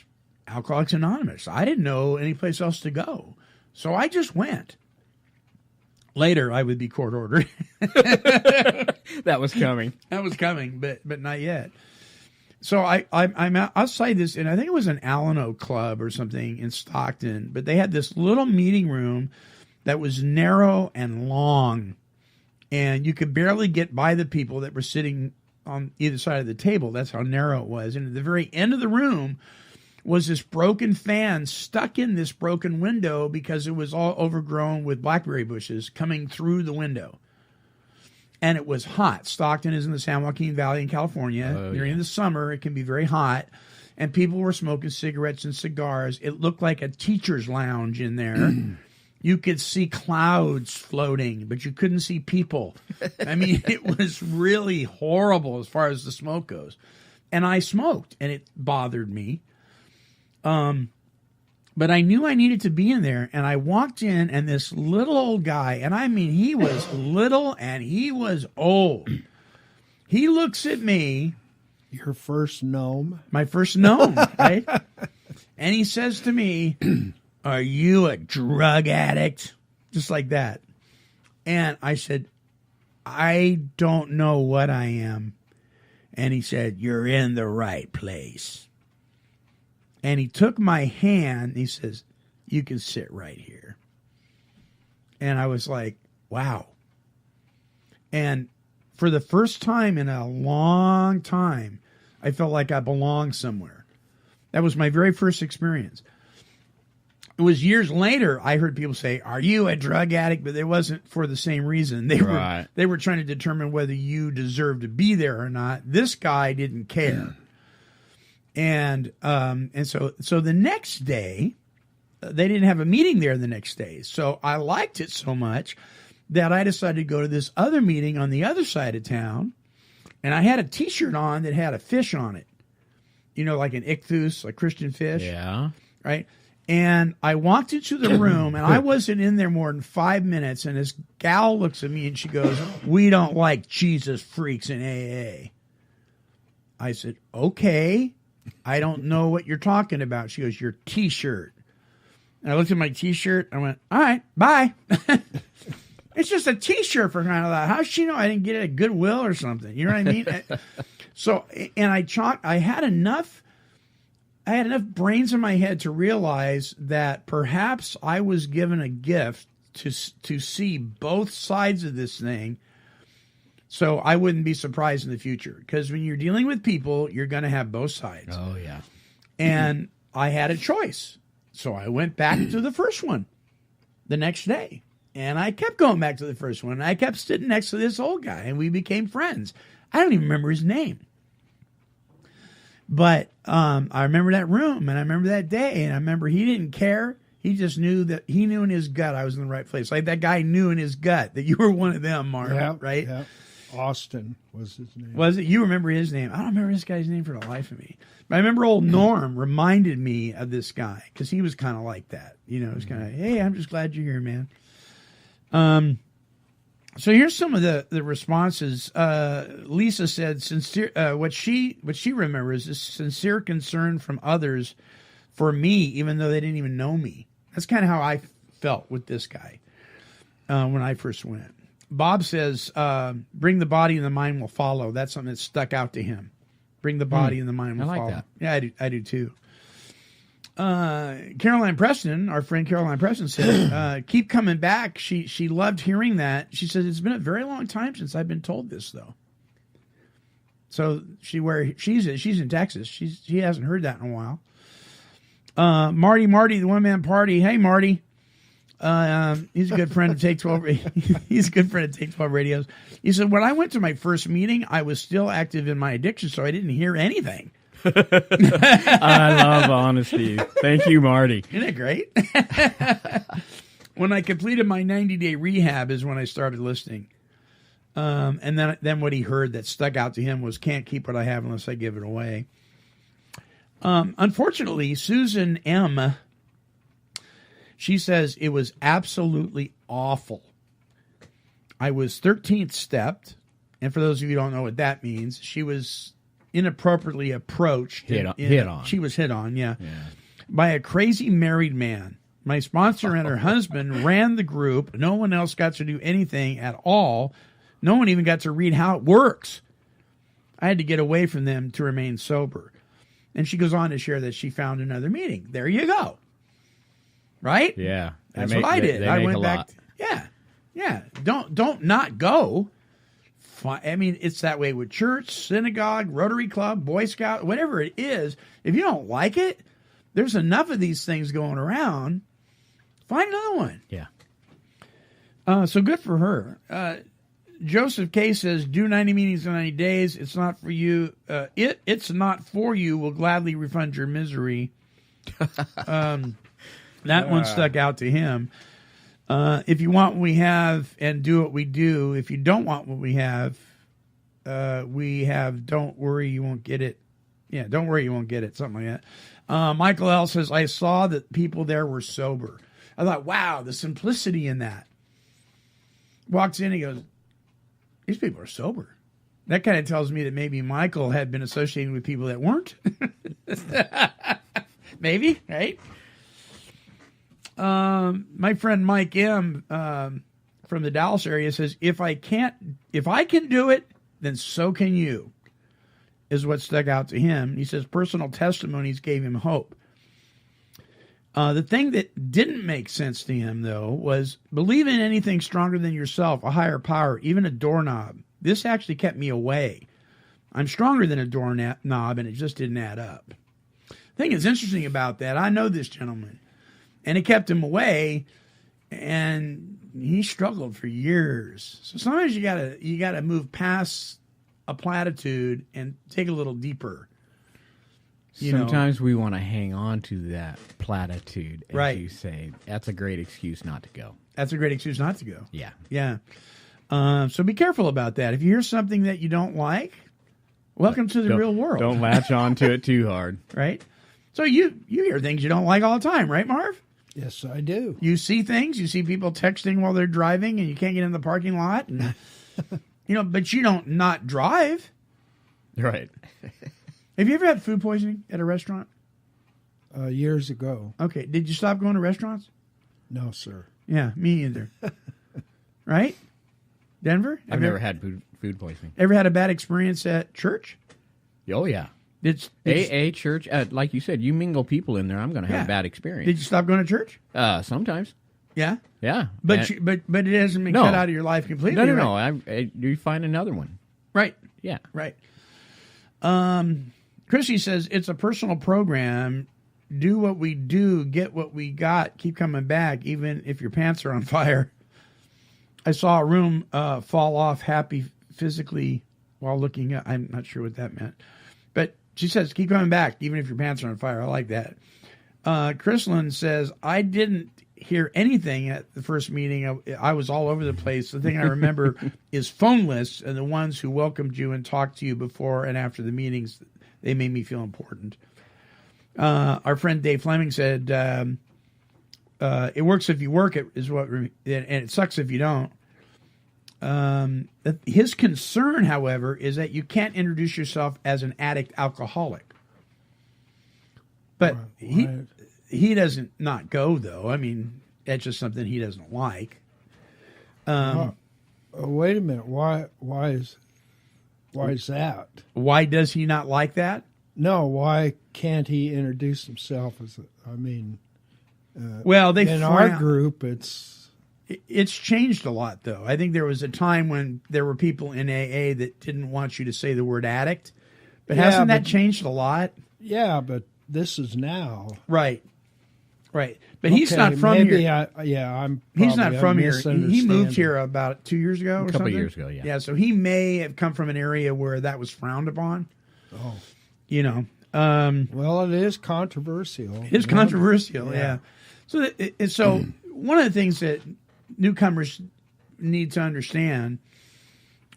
Alcoholics Anonymous. I didn't know any place else to go. So I just went. Later, I would be court ordered. That was coming. That was coming, but not yet. So I'm outside this, and I think it was an Al-anon club or something in Stockton, but they had this little meeting room that was narrow and long, and you could barely get by the people that were sitting on either side of the table. That's how narrow it was. And at the very end of the room was this broken fan stuck in this broken window because it was all overgrown with blackberry bushes coming through the window. And it was hot. Stockton is in the San Joaquin Valley in California. During the summer, it can be very hot. And people were smoking cigarettes and cigars. It looked like a teacher's lounge in there. You could see clouds floating, but you couldn't see people. I mean, it was really horrible as far as the smoke goes. And I smoked, and it bothered me. But I knew I needed to be in there, and I walked in, and this little old guy, and I mean, he was little and he was old. He looks at me. Your first gnome? My first gnome, right? And he says to me, "Are you a drug addict?" Just like that. And I said, "I don't know what I am." And he said, "You're in the right place." And he took my hand, and he says, "You can sit right here." And I was like, wow. And for the first time in a long time, I felt like I belonged somewhere. That was my very first experience. It was years later I heard people say, "Are you a drug addict?" But it wasn't for the same reason. They were trying to determine whether you deserved to be there or not. This guy didn't care. And so the next day, they didn't have a meeting there the next day. So I liked it so much that I decided to go to this other meeting on the other side of town. And I had a T-shirt on that had a fish on it. You know, like an ichthus, a Christian fish. Yeah. Right? And I walked into the room, and I wasn't in there more than 5 minutes. And this gal looks at me, and she goes, "We don't like Jesus freaks in AA." I said, "Okay. I don't know what you're talking about." She goes, "Your T-shirt." And I looked at my T-shirt. I went, "All right, bye." It's just a T-shirt for crying out loud. How does she know I didn't get it at Goodwill or something? You know what I mean? So, and I had enough brains in my head to realize that perhaps I was given a gift to see both sides of this thing. So I wouldn't be surprised in the future, because when you're dealing with people, you're going to have both sides. Oh, yeah. And I had a choice. So I went back to the first one the next day. And I kept going back to the first one. And I kept sitting next to this old guy, and we became friends. I don't even remember his name. But I remember that room, and I remember that day, and I remember he didn't care. He just knew that he knew in his gut I was in the right place. Like that guy knew in his gut that you were one of them, Mark, right? Yeah. Austin was his name. Was it? You remember his name? I don't remember this guy's name for the life of me. But I remember old Norm reminded me of this guy, because he was kind of like that. You know, it was kind of, "Hey, I'm just glad you're here, man." So here's some of the responses. Lisa said, "Sincere. What she remembers is sincere concern from others for me, even though they didn't even know me." That's kind of how I felt with this guy when I first went. Bob says, "Bring the body and the mind will follow." That's something that stuck out to him. Bring the body and the mind will follow. I like that. Yeah, I do too. Caroline Preston, our friend Caroline Preston, said, "Keep coming back." She loved hearing that. She says, "It's been a very long time since I've been told this, though." So she's in Texas. She hasn't heard that in a while. Marty, the one man party. Hey, Marty. He's a good friend of Take 12. He's a good friend of Take 12 Radios. He said, when I went to my first meeting, I was still active in my addiction, so I didn't hear anything. I love honesty. Thank you, Marty. Isn't it great? When I completed my 90-day rehab is when I started listening. And then what he heard that stuck out to him was, can't keep what I have unless I give it away. Unfortunately, Susan M., she says, it was absolutely awful. I was 13th stepped, and for those of you who don't know what that means, she was inappropriately approached. Hit on. She was hit on, yeah, by a crazy married man. My sponsor and her husband ran the group. No one else got to do anything at all. No one even got to read how it works. I had to get away from them to remain sober. And she goes on to share that she found another meeting. There you go. Right? Yeah. That's what I did. I went back. Yeah. Don't not go. I mean, it's that way with church, synagogue, Rotary Club, Boy Scout, whatever it is. If you don't like it, there's enough of these things going around. Find another one. Yeah. So good for her. Joseph K. says, do 90 meetings in 90 days. It's not for you. It's not for you. We'll gladly refund your misery. That one stuck out to him. If you want what we have and do what we do, if you don't want what we have, don't worry, you won't get it. Yeah, don't worry, you won't get it. Something like that. Michael L. says, I saw that people there were sober. I thought, wow, the simplicity in that. Walks in, he goes, these people are sober. That kind of tells me that maybe Michael had been associating with people that weren't. Maybe, right? My friend Mike M. From the Dallas area says, if I can do it, then so can you, is what stuck out to him. He says personal testimonies gave him hope. The thing that didn't make sense to him, though, was believe in anything stronger than yourself, a higher power, even a doorknob. This actually kept me away. I'm stronger than a doorknob, and it just didn't add up. The thing that's interesting about that, I know this gentleman, and it kept him away, and he struggled for years. So sometimes you gotta move past a platitude and take a little deeper. Sometimes we want to hang on to that platitude, as right. you say. That's a great excuse not to go. That's a great excuse not to go. Yeah. Yeah. So be careful about that. If you hear something that you don't like, welcome to the real world. Don't latch on to it too hard. Right? So you hear things you don't like all the time, right, Marv? Yes, I do. You see things. You see people texting while they're driving, and you can't get in the parking lot. And, but you don't not drive. Right. Have you ever had food poisoning at a restaurant? Years ago. Okay. Did you stop going to restaurants? No, sir. Yeah, me either. Right? Denver? I've never had food poisoning. Ever had a bad experience at church? Oh, yeah. It's AA church, like you said, you mingle people in there, I'm going to have a bad experience. Did you stop going to church? Sometimes. Yeah? Yeah. But it hasn't been cut out of your life completely. No. You find another one. Right. Yeah. Right. Chrissy says, it's a personal program. Do what we do, get what we got, keep coming back, even if your pants are on fire. I saw a room fall off happy physically while looking up. I'm not sure what that meant. But she says, keep coming back, even if your pants are on fire. I like that. Chrislyn says, I didn't hear anything at the first meeting. I was all over the place. The thing I remember is phone lists and the ones who welcomed you and talked to you before and after the meetings. They made me feel important. Our friend Dave Fleming said, it works if you work it, and it sucks if you don't. His concern, however, is that you can't introduce yourself as an addict alcoholic. But he doesn't not go, though. I mean, that's just something he doesn't like. Wait a minute. Why is that? Why does he not like that? No, why can't he introduce himself as in our group, it's changed a lot, though. I think there was a time when there were people in AA that didn't want you to say the word addict. But hasn't that changed a lot? Yeah, but this is now. Right. Right, but he's not from here. He's not from here. He moved here about 2 years ago, or a couple something. years ago. Yeah. Yeah, so he may have come from an area where that was frowned upon. Oh, you know. Well, it is controversial. It's controversial, yeah. So one of the things that newcomers need to understand,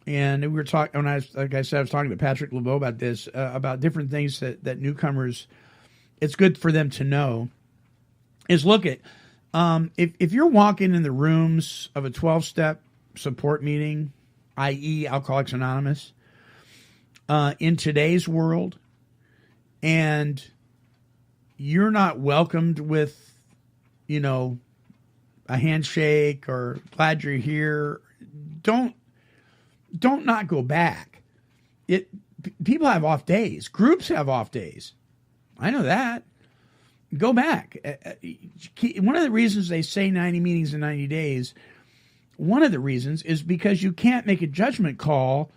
and we were talking, like I said, I was talking to Patrick LeBeau about this, about different things that newcomers, it's good for them to know, is look at, if you're walking in the rooms of a 12-step support meeting, i.e. Alcoholics Anonymous, in today's world, and you're not welcomed with, a handshake or glad you're here, don't not go back. People have off days. Groups have off days. I know that. Go back. One of the reasons they say 90 meetings in 90 days, one of the reasons is because you can't make a judgment call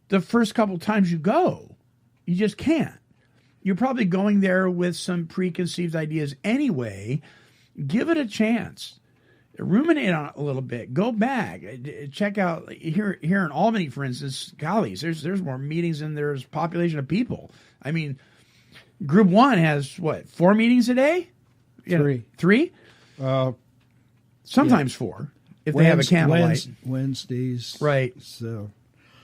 the first couple times you go. You just can't. You're probably going there with some preconceived ideas anyway. Give it a chance. Ruminate on it a little bit. Go back. Check out here in Albany, for instance. Gollies, there's more meetings than there's population of people. I mean, Group 1 has 4 meetings a day? 3. 3? Sometimes 4 if they have a candlelight. Wednesdays, right? So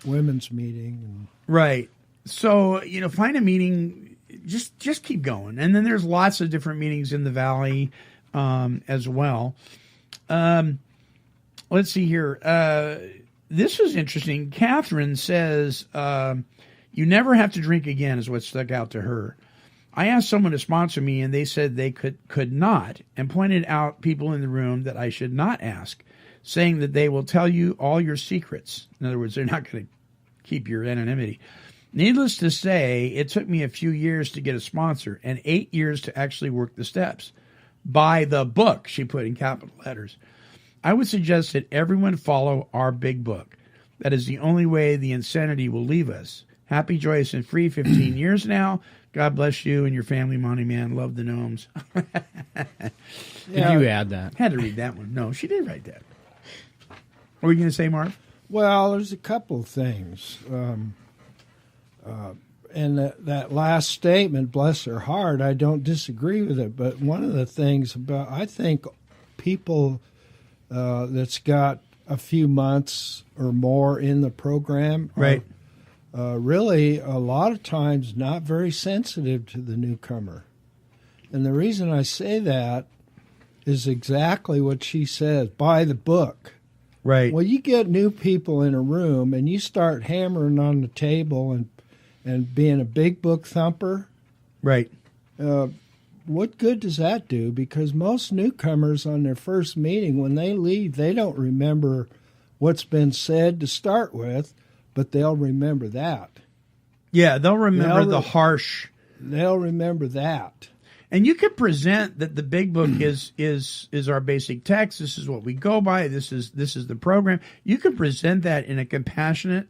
women's meeting, right? So find a meeting. Just keep going, and then there's lots of different meetings in the valley as well. Let's see here. This was interesting. Catherine says, you never have to drink again is what stuck out to her. I asked someone to sponsor me, and they said they could not, and pointed out people in the room that I should not ask, saying that they will tell you all your secrets. In other words, they're not going to keep your anonymity. Needless to say, it took me a few years to get a sponsor and 8 years to actually work the steps. By the book, she put in capital letters. I would suggest that everyone follow our big book. That is the only way the insanity will leave us. Happy, joyous, and free 15 years now. God bless you and your family, Monty Man. Love the gnomes. Did you add that? Had to read that one. No, she did write that. What were you going to say, Marv? Well, there's a couple of things. And that last statement, bless her heart, I don't disagree with it. But one of the things I think people that's got a few months or more in the program right. Really a lot of times not very sensitive to the newcomer. And the reason I say that is exactly what she says, by the book. Right. Well, you get new people in a room and you start hammering on the table and being a big book thumper. Right. What good does that do? Because most newcomers on their first meeting, when they leave, they don't remember what's been said to start with, but they'll remember that. Yeah, they'll remember the harsh. They'll remember that. And you could present that the big book is our basic text. This is what we go by. This is the program. You could present that in a compassionate,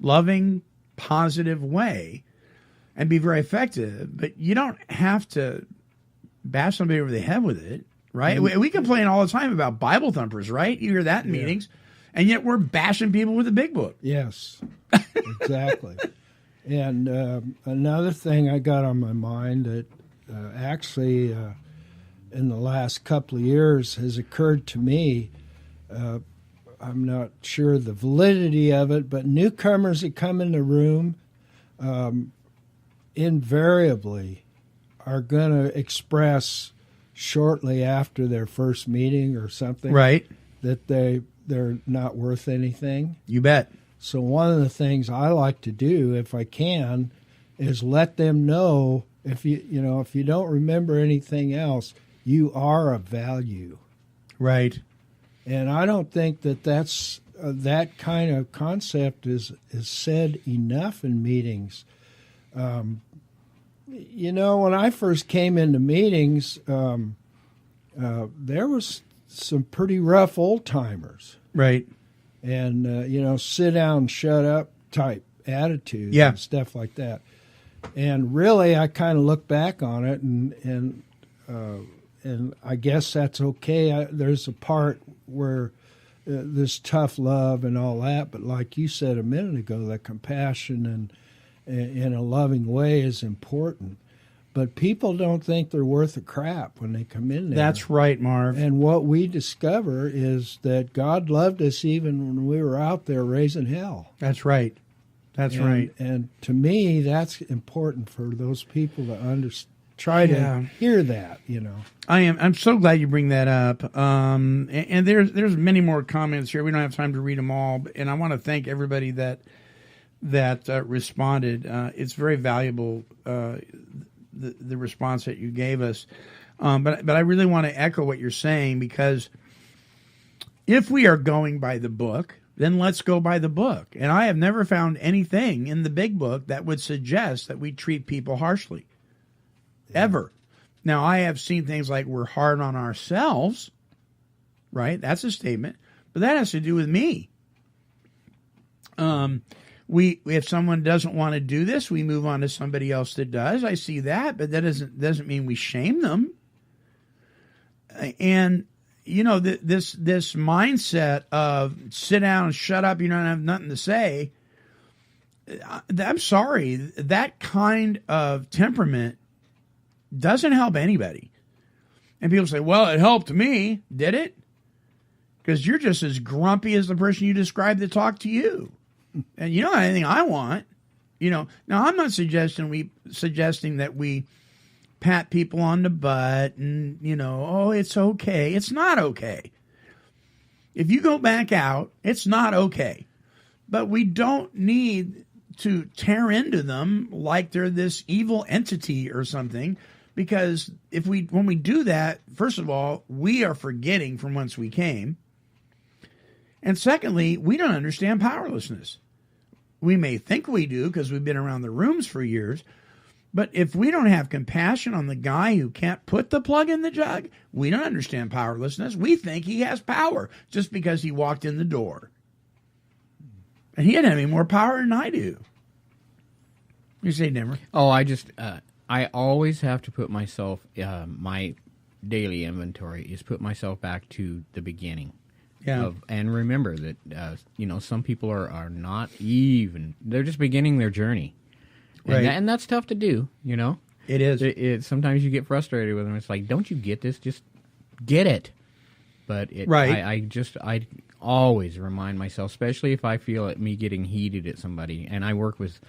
loving, positive way and be very effective. But you don't have to bash somebody over the head with it, right? We complain all the time about Bible thumpers, right? You hear that in meetings. And yet we're bashing people with the big book. Yes, exactly. And another thing I got on my mind that actually in the last couple of years has occurred to me, I'm not sure the validity of it, but newcomers that come in the room invariably are going to express shortly after their first meeting or something, right, that they're not worth anything. You bet. So one of the things I like to do, if I can, is let them know if you don't remember anything else, you are of value. Right. And I don't think that's that kind of concept is said enough in meetings. When I first came into meetings, there was some pretty rough old timers, right? And sit down, shut up type attitudes, and stuff like that. And really, I kind of look back on it and and I guess that's okay. There's a part where this tough love and all that, but like you said a minute ago, that compassion and in a loving way is important. But people don't think they're worth a crap when they come in there. That's right, Marv. And what we discover is that God loved us even when we were out there raising hell. That's right. That's right. And to me, that's important for those people to try to hear that, you know. I'm so glad you bring that up. And there's many more comments here. We don't have time to read them all, and I want to thank everybody that responded. It's very valuable, the response that you gave us. But I really want to echo what you're saying, because if we are going by the book, then let's go by the book. And I have never found anything in the big book that would suggest that we treat people harshly. Ever. Now, I have seen things like we're hard on ourselves, right? That's a statement. But that has to do with me. If someone doesn't want to do this, we move on to somebody else that does. I see that, but that doesn't mean we shame them. And you know, this mindset of sit down, shut up, you don't have nothing to say. I'm sorry, that kind of temperament doesn't help anybody. And people say, "Well, it helped me." Did it? Because you're just as grumpy as the person you described that talked to you. And you don't have anything I want. You know, now I'm not suggesting that we pat people on the butt and, you know, oh, it's okay. It's not okay. If you go back out, it's not okay. But we don't need to tear into them like they're this evil entity or something, because when we do that, first of all, we are forgetting from whence we came. And secondly, we don't understand powerlessness. We may think we do because we've been around the rooms for years, but if we don't have compassion on the guy who can't put the plug in the jug, we don't understand powerlessness. We think he has power just because he walked in the door. And he doesn't have any more power than I do. You say, Nimmer? Oh, I always have to put myself, my daily inventory is put myself back to the beginning. Yeah. And remember that, some people are not even, they're just beginning their journey. Right. And that's tough to do, you know? It is. Sometimes you get frustrated with them. It's like, don't you get this? Just get it. But I always remind myself, especially if I feel me getting heated at somebody, and I work with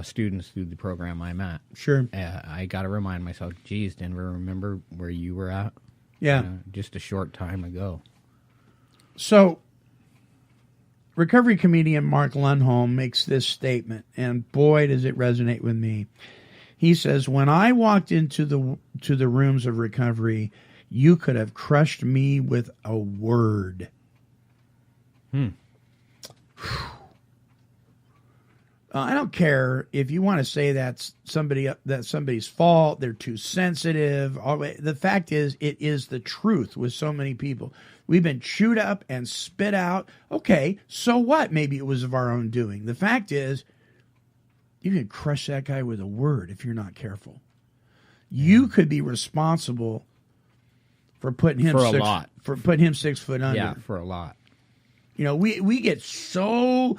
students through the program I'm at. Sure. I got to remind myself, geez, Denver, remember where you were at? Yeah. Just a short time ago. So, recovery comedian Mark Lundholm makes this statement, and boy, does it resonate with me. He says, "When I walked into the rooms of recovery, you could have crushed me with a word." I don't care if you want to say that's somebody's fault, they're too sensitive. The fact is, it is the truth with so many people. We've been chewed up and spit out. Okay, so what? Maybe it was of our own doing. The fact is, you can crush that guy with a word if you're not careful. You could be responsible for putting him for putting him 6 foot under. Yeah, for a lot. You know, we get so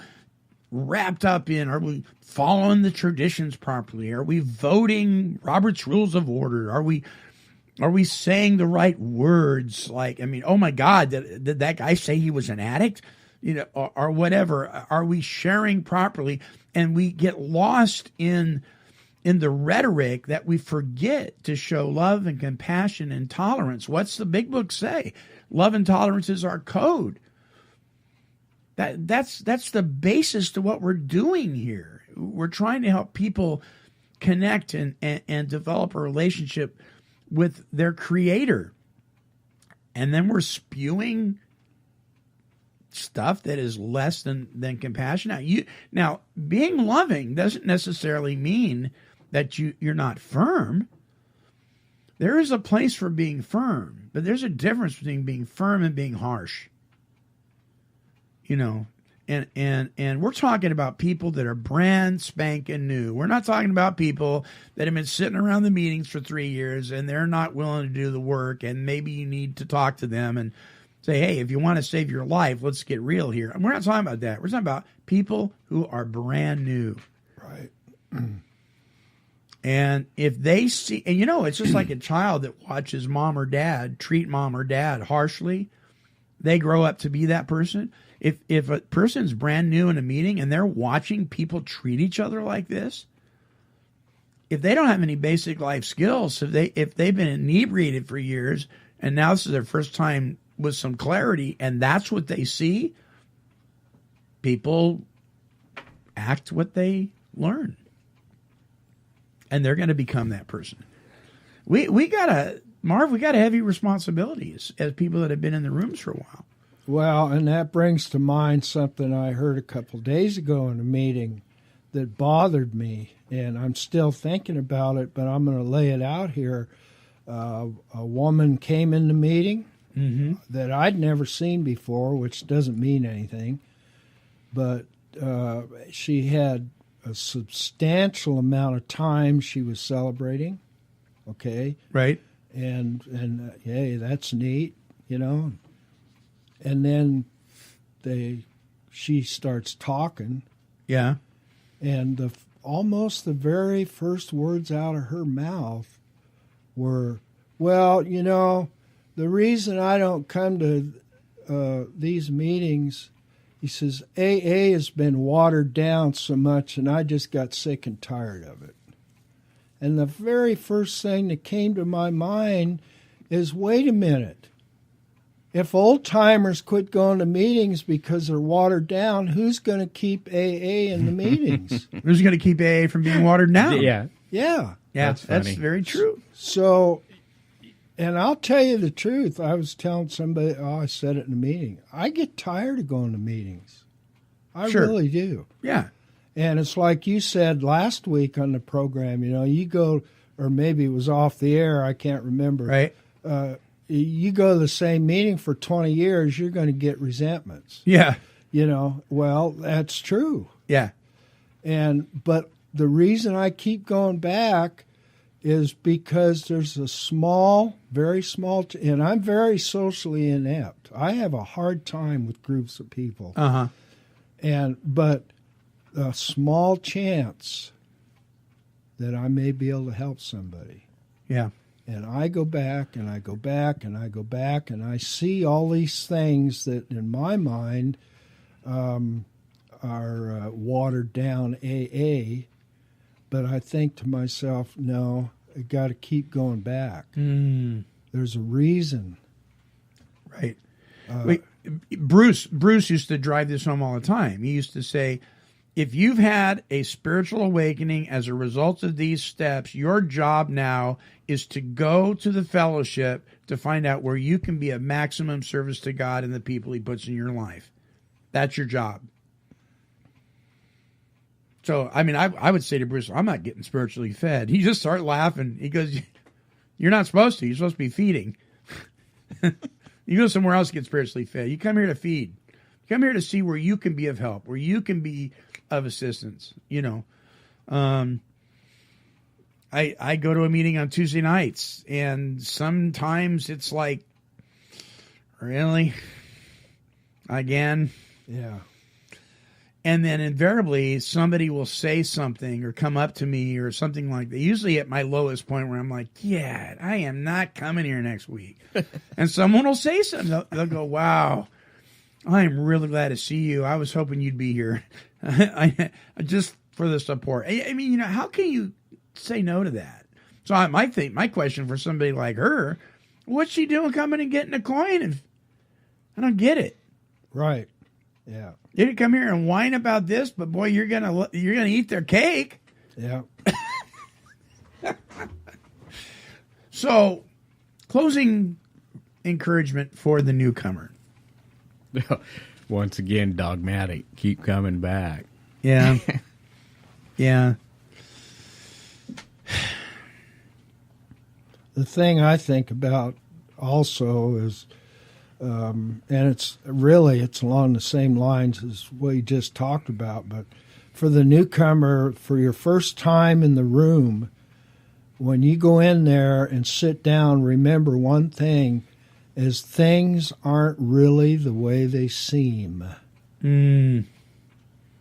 wrapped up in, are we following the traditions properly? Are we voting Robert's Rules of Order? Are we saying the right words? Like, I mean, oh my God, did that guy say he was an addict? You know, or whatever. Are we sharing properly? And we get lost in the rhetoric that we forget to show love and compassion and tolerance. What's the big book say? Love and tolerance is our code. That's the basis to what we're doing here. We're trying to help people connect and develop a relationship with their creator. And then we're spewing stuff that is less than compassion. Now, being loving doesn't necessarily mean that you're not firm. There is a place for being firm, but there's a difference between being firm and being harsh. You know, and we're talking about people that are brand spanking new. We're not talking about people that have been sitting around the meetings for 3 years and they're not willing to do the work, and maybe you need to talk to them and say, hey, if you want to save your life, let's get real here. And we're not talking about that. We're talking about people who are brand new. Right. And if they see, and it's just like a child that watches mom or dad treat mom or dad harshly, they grow up to be that person. If a person's brand new in a meeting and they're watching people treat each other like this, if they don't have any basic life skills, if they've been inebriated for years and now this is their first time with some clarity and that's what they see, people act what they learn. And they're going to become that person. We got a heavy responsibility as people that have been in the rooms for a while. Well, and that brings to mind something I heard a couple days ago in a meeting that bothered me, and I'm still thinking about it, but I'm going to lay it out here. A woman came in the meeting that I'd never seen before, which doesn't mean anything, but she had a substantial amount of time she was celebrating, okay? Right. And hey, that's neat, And then she starts talking. Yeah. And almost the very first words out of her mouth were, well, the reason I don't come to these meetings, he says, AA has been watered down so much and I just got sick and tired of it. And the very first thing that came to my mind is, wait a minute. If old-timers quit going to meetings because they're watered down, who's going to keep AA in the meetings? Who's going to keep AA from being watered down? Yeah. Yeah, that's very true. So, and I'll tell you the truth. I was telling somebody, I said it in a meeting. I get tired of going to meetings. I really do. Yeah. And it's like you said last week on the program, you go, or maybe it was off the air, I can't remember. Right. You go to the same meeting for 20 years, you're going to get resentments. Yeah. Well, that's true. Yeah. But the reason I keep going back is because there's a small, very small, and I'm very socially inept. I have a hard time with groups of people. Uh-huh. But a small chance that I may be able to help somebody. Yeah. And I go back and I go back and I go back and I see all these things that in my mind are watered down AA, but I think to myself, no, I got to keep going back. There's a reason. Right. Bruce used to drive this home all the time. He used to say, if you've had a spiritual awakening as a result of these steps, your job now is to go to the fellowship to find out where you can be of maximum service to God and the people he puts in your life. That's your job. So, I would say to Bruce, I'm not getting spiritually fed. He just started laughing. He goes, you're not supposed to. You're supposed to be feeding. You go somewhere else to get spiritually fed. You come here to feed. You come here to see where you can be of help, where you can be of assistance. I go to a meeting on Tuesday nights, and sometimes it's like, really? Again? Yeah. And then invariably somebody will say something or come up to me or something like that. Usually at my lowest point where I'm like, yeah, I am not coming here next week. And someone will say something. They'll go, wow, I am really glad to see you. I was hoping you'd be here. Just for the support. How can you say no to that? So my question for somebody like her, what's she doing coming and getting a coin? And I don't get it. Right. Yeah. You didn't come here and whine about this, but boy, you're gonna eat their cake. Yeah. So, closing encouragement for the newcomer. Once again, dogmatic. Keep coming back. Yeah. Yeah. The thing I think about also is And it's along the same lines as what you just talked about. But for the newcomer, for your first time in the room, when you go in there and sit down, remember one thing, is things aren't really the way they seem.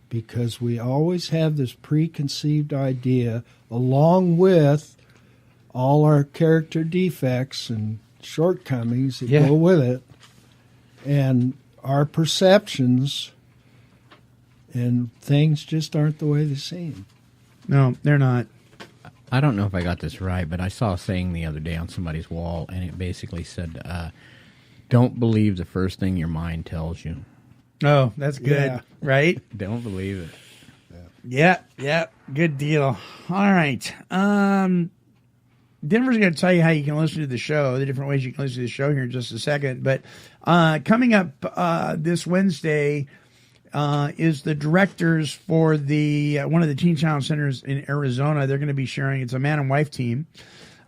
Because we always have this preconceived idea, along with all our character defects and shortcomings that go with it, and our perceptions, and things just aren't the way they seem. No, they're not. I don't know if I got this right, but I saw a saying the other day on somebody's wall, and it basically said, don't believe the first thing your mind tells you. Oh, that's good, right? Don't believe it. Yeah, good deal. All right. Denver's going to tell you how you can listen to the show, the different ways you can listen to the show here in just a second. But coming up this Wednesday is the directors for the one of the Teen Challenge Centers in Arizona. They're going to be sharing, it's a man and wife team,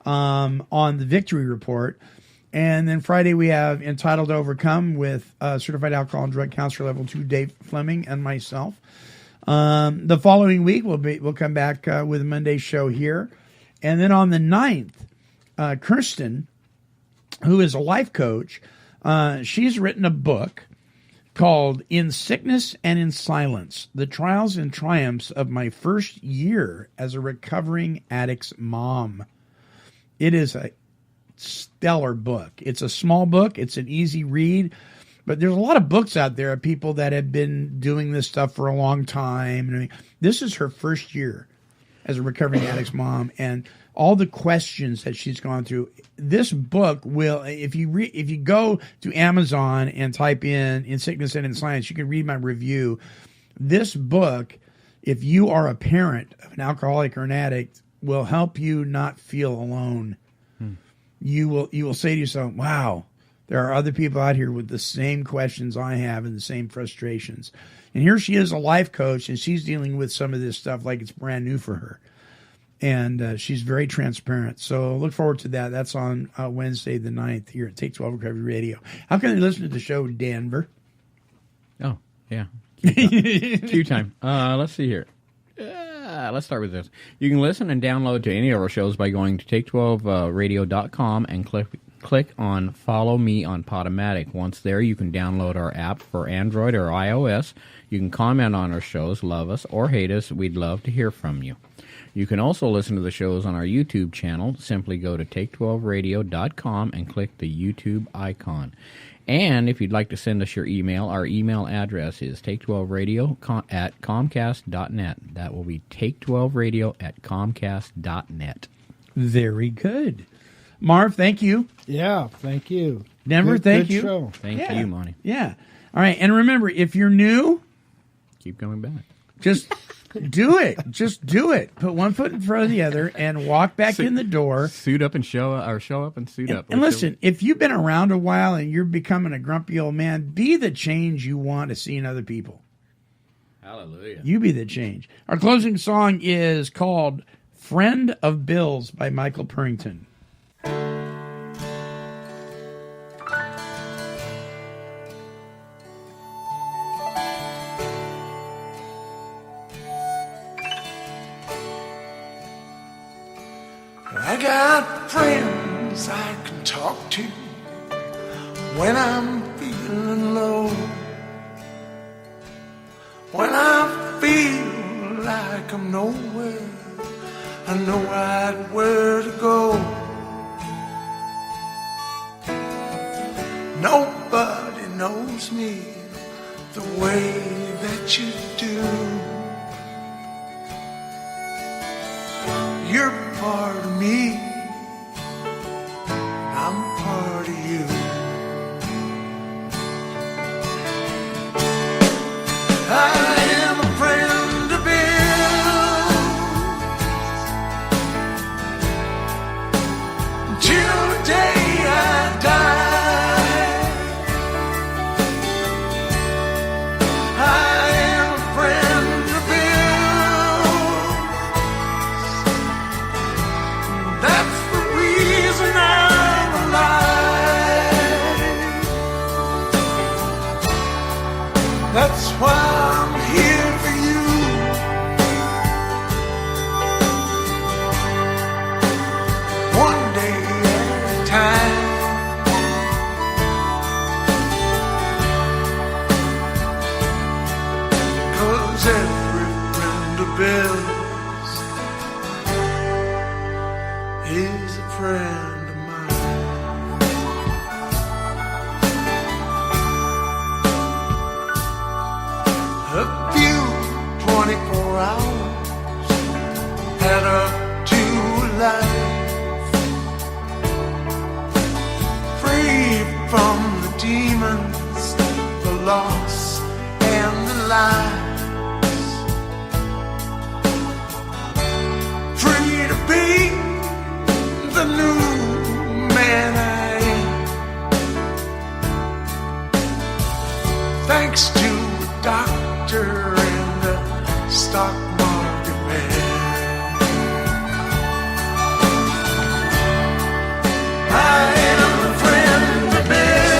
on the Victory Report. And then Friday we have Entitled to Overcome with Certified Alcohol and Drug Counselor Level 2 Dave Fleming and myself. The following week we'll come back with a Monday show here. And then on the 9th, Kirsten, who is a life coach, she's written a book called In Sickness and in Silence, The Trials and Triumphs of My First Year as a Recovering Addict's Mom. It is a stellar book. It's a small book. It's an easy read. But there's a lot of books out there of people that have been doing this stuff for a long time. I mean, this is her first year as a recovering addict's mom, and all the questions that she's gone through. This book will, if you go to Amazon and type in Sickness and in Science, you can read my review. This book, if you are a parent of an alcoholic or an addict, will help you not feel alone. You will say to yourself, wow, there are other people out here with the same questions I have and the same frustrations. And here she is, a life coach, and she's dealing with some of this stuff like it's brand new for her. And she's very transparent. So look forward to that. That's on Wednesday the 9th here at Take 12 Recovery Radio. How can they listen to the show, Denver? Oh, yeah. Cue time. Let's see here. Let's start with this. You can listen and download to any of our shows by going to take12radio.com and click on Follow Me on Podomatic. Once there, you can download our app for Android or iOS. You can comment on our shows, love us, or hate us. We'd love to hear from you. You can also listen to the shows on our YouTube channel. Simply go to take12radio.com and click the YouTube icon. And if you'd like to send us your email, our email address is take12radio@comcast.net. That will be take12radio@comcast.net. Very good. Marv, thank you. Yeah, thank you. Denver, thank you. Show. Thank you, Monty. Yeah. All right. And remember, if you're new, keep coming back. Just do it. Just do it. Put one foot in front of the other and walk back in the door. Suit up and show up and suit up. And listen, if you've been around a while and you're becoming a grumpy old man, be the change you want to see in other people. Hallelujah. You be the change. Our closing song is called Friend of Bill's by Michael Purrington. I got friends I can talk to when I'm feeling low, when I feel like I'm nowhere, I know right where to go. Nobody knows me the way that you do. You're part of me, I'm part of you. I am a friend of Bill till the day I die. I am a friend of Bill. That's from the demons, the loss and the lies. Free to be the new man I am. Thanks to a doctor and a stock market man. I am a friend of Bill's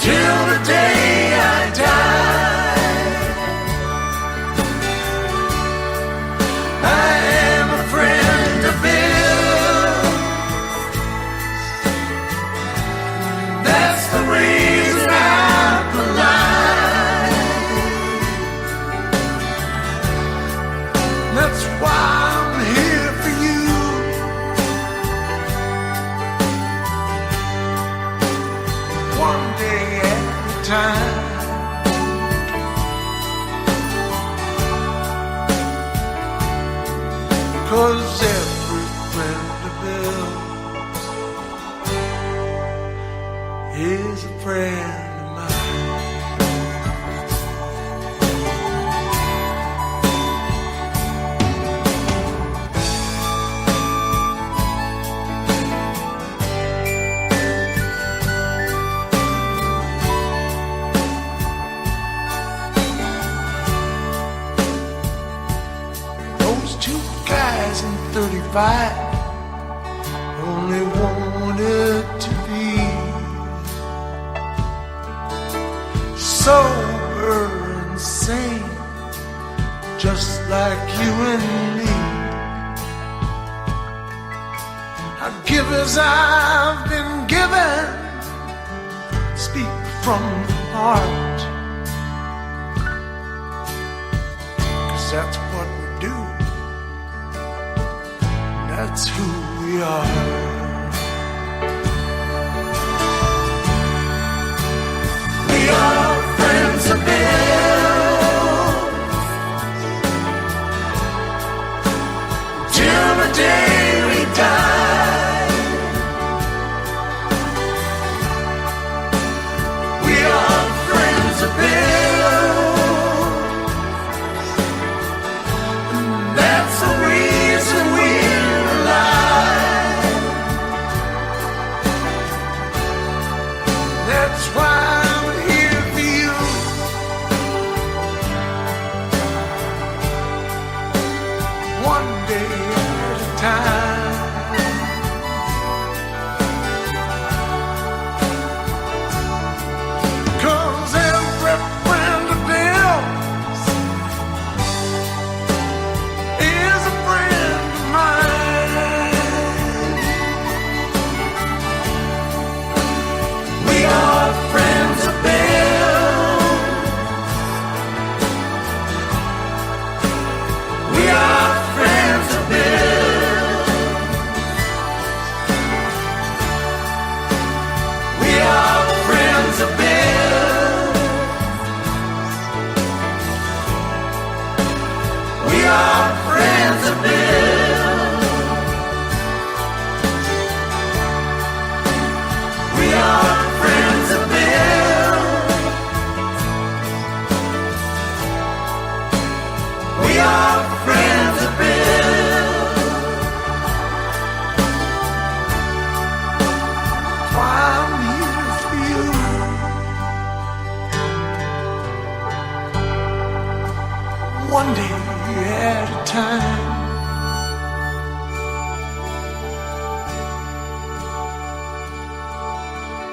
till the day I die. I am a friend of Bill's. That's the reason I'm alive. That's why I'm here for you. One day at a time. 'Cause every friend of Bill's is a friend of mine. Those two guys in 35 only wanted to be sober and sane, just like you and me. I'd give as I've been given, speak from the heart, 'cause that's what we do. That's who we are. We are friends of Bill's till the day we die. We are friends of Bill's, and that's the reason we're alive. That's why I'm here for you. One day at a time. 'Cause every friend of Bill's is a friend of mine. We are friends of Bill's. We are friends of Bill's. We are friends of Bill's. We are friends of Bill's. We are friends of Bill's. We are friends of Bill's. Why I'm here for you. One day at a time.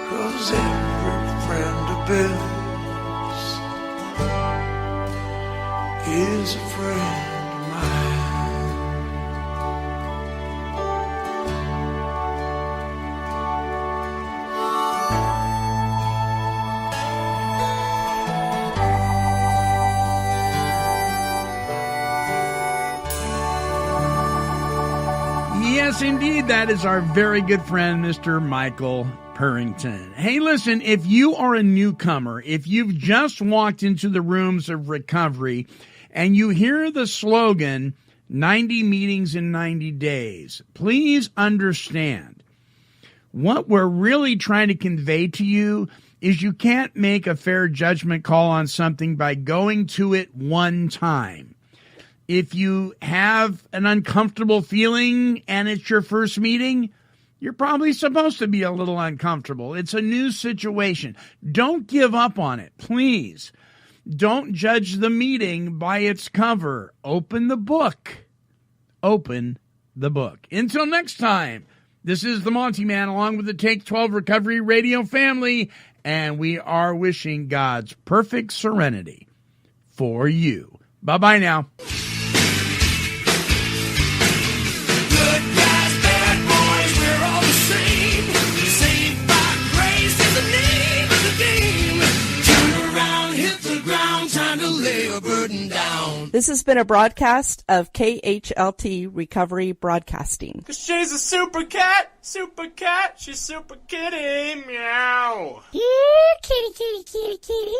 'Cause every friend of Bill's is a friend of mine. Yes, indeed. That is our very good friend, Mr. Michael Purrington. Hey, listen, if you are a newcomer, if you've just walked into the rooms of recovery and you hear the slogan, 90 meetings in 90 days. Please understand, what we're really trying to convey to you is you can't make a fair judgment call on something by going to it one time. If you have an uncomfortable feeling and it's your first meeting, you're probably supposed to be a little uncomfortable. It's a new situation. Don't give up on it, please. Don't judge the meeting by its cover. Open the book. Open the book. Until next time, this is the Monty Man along with the Take 12 Recovery Radio family, and we are wishing God's perfect serenity for you. Bye-bye now. This has been a broadcast of KHLT Recovery Broadcasting. 'Cause she's a super cat, she's super kitty, meow. Here, kitty, kitty, kitty, kitty.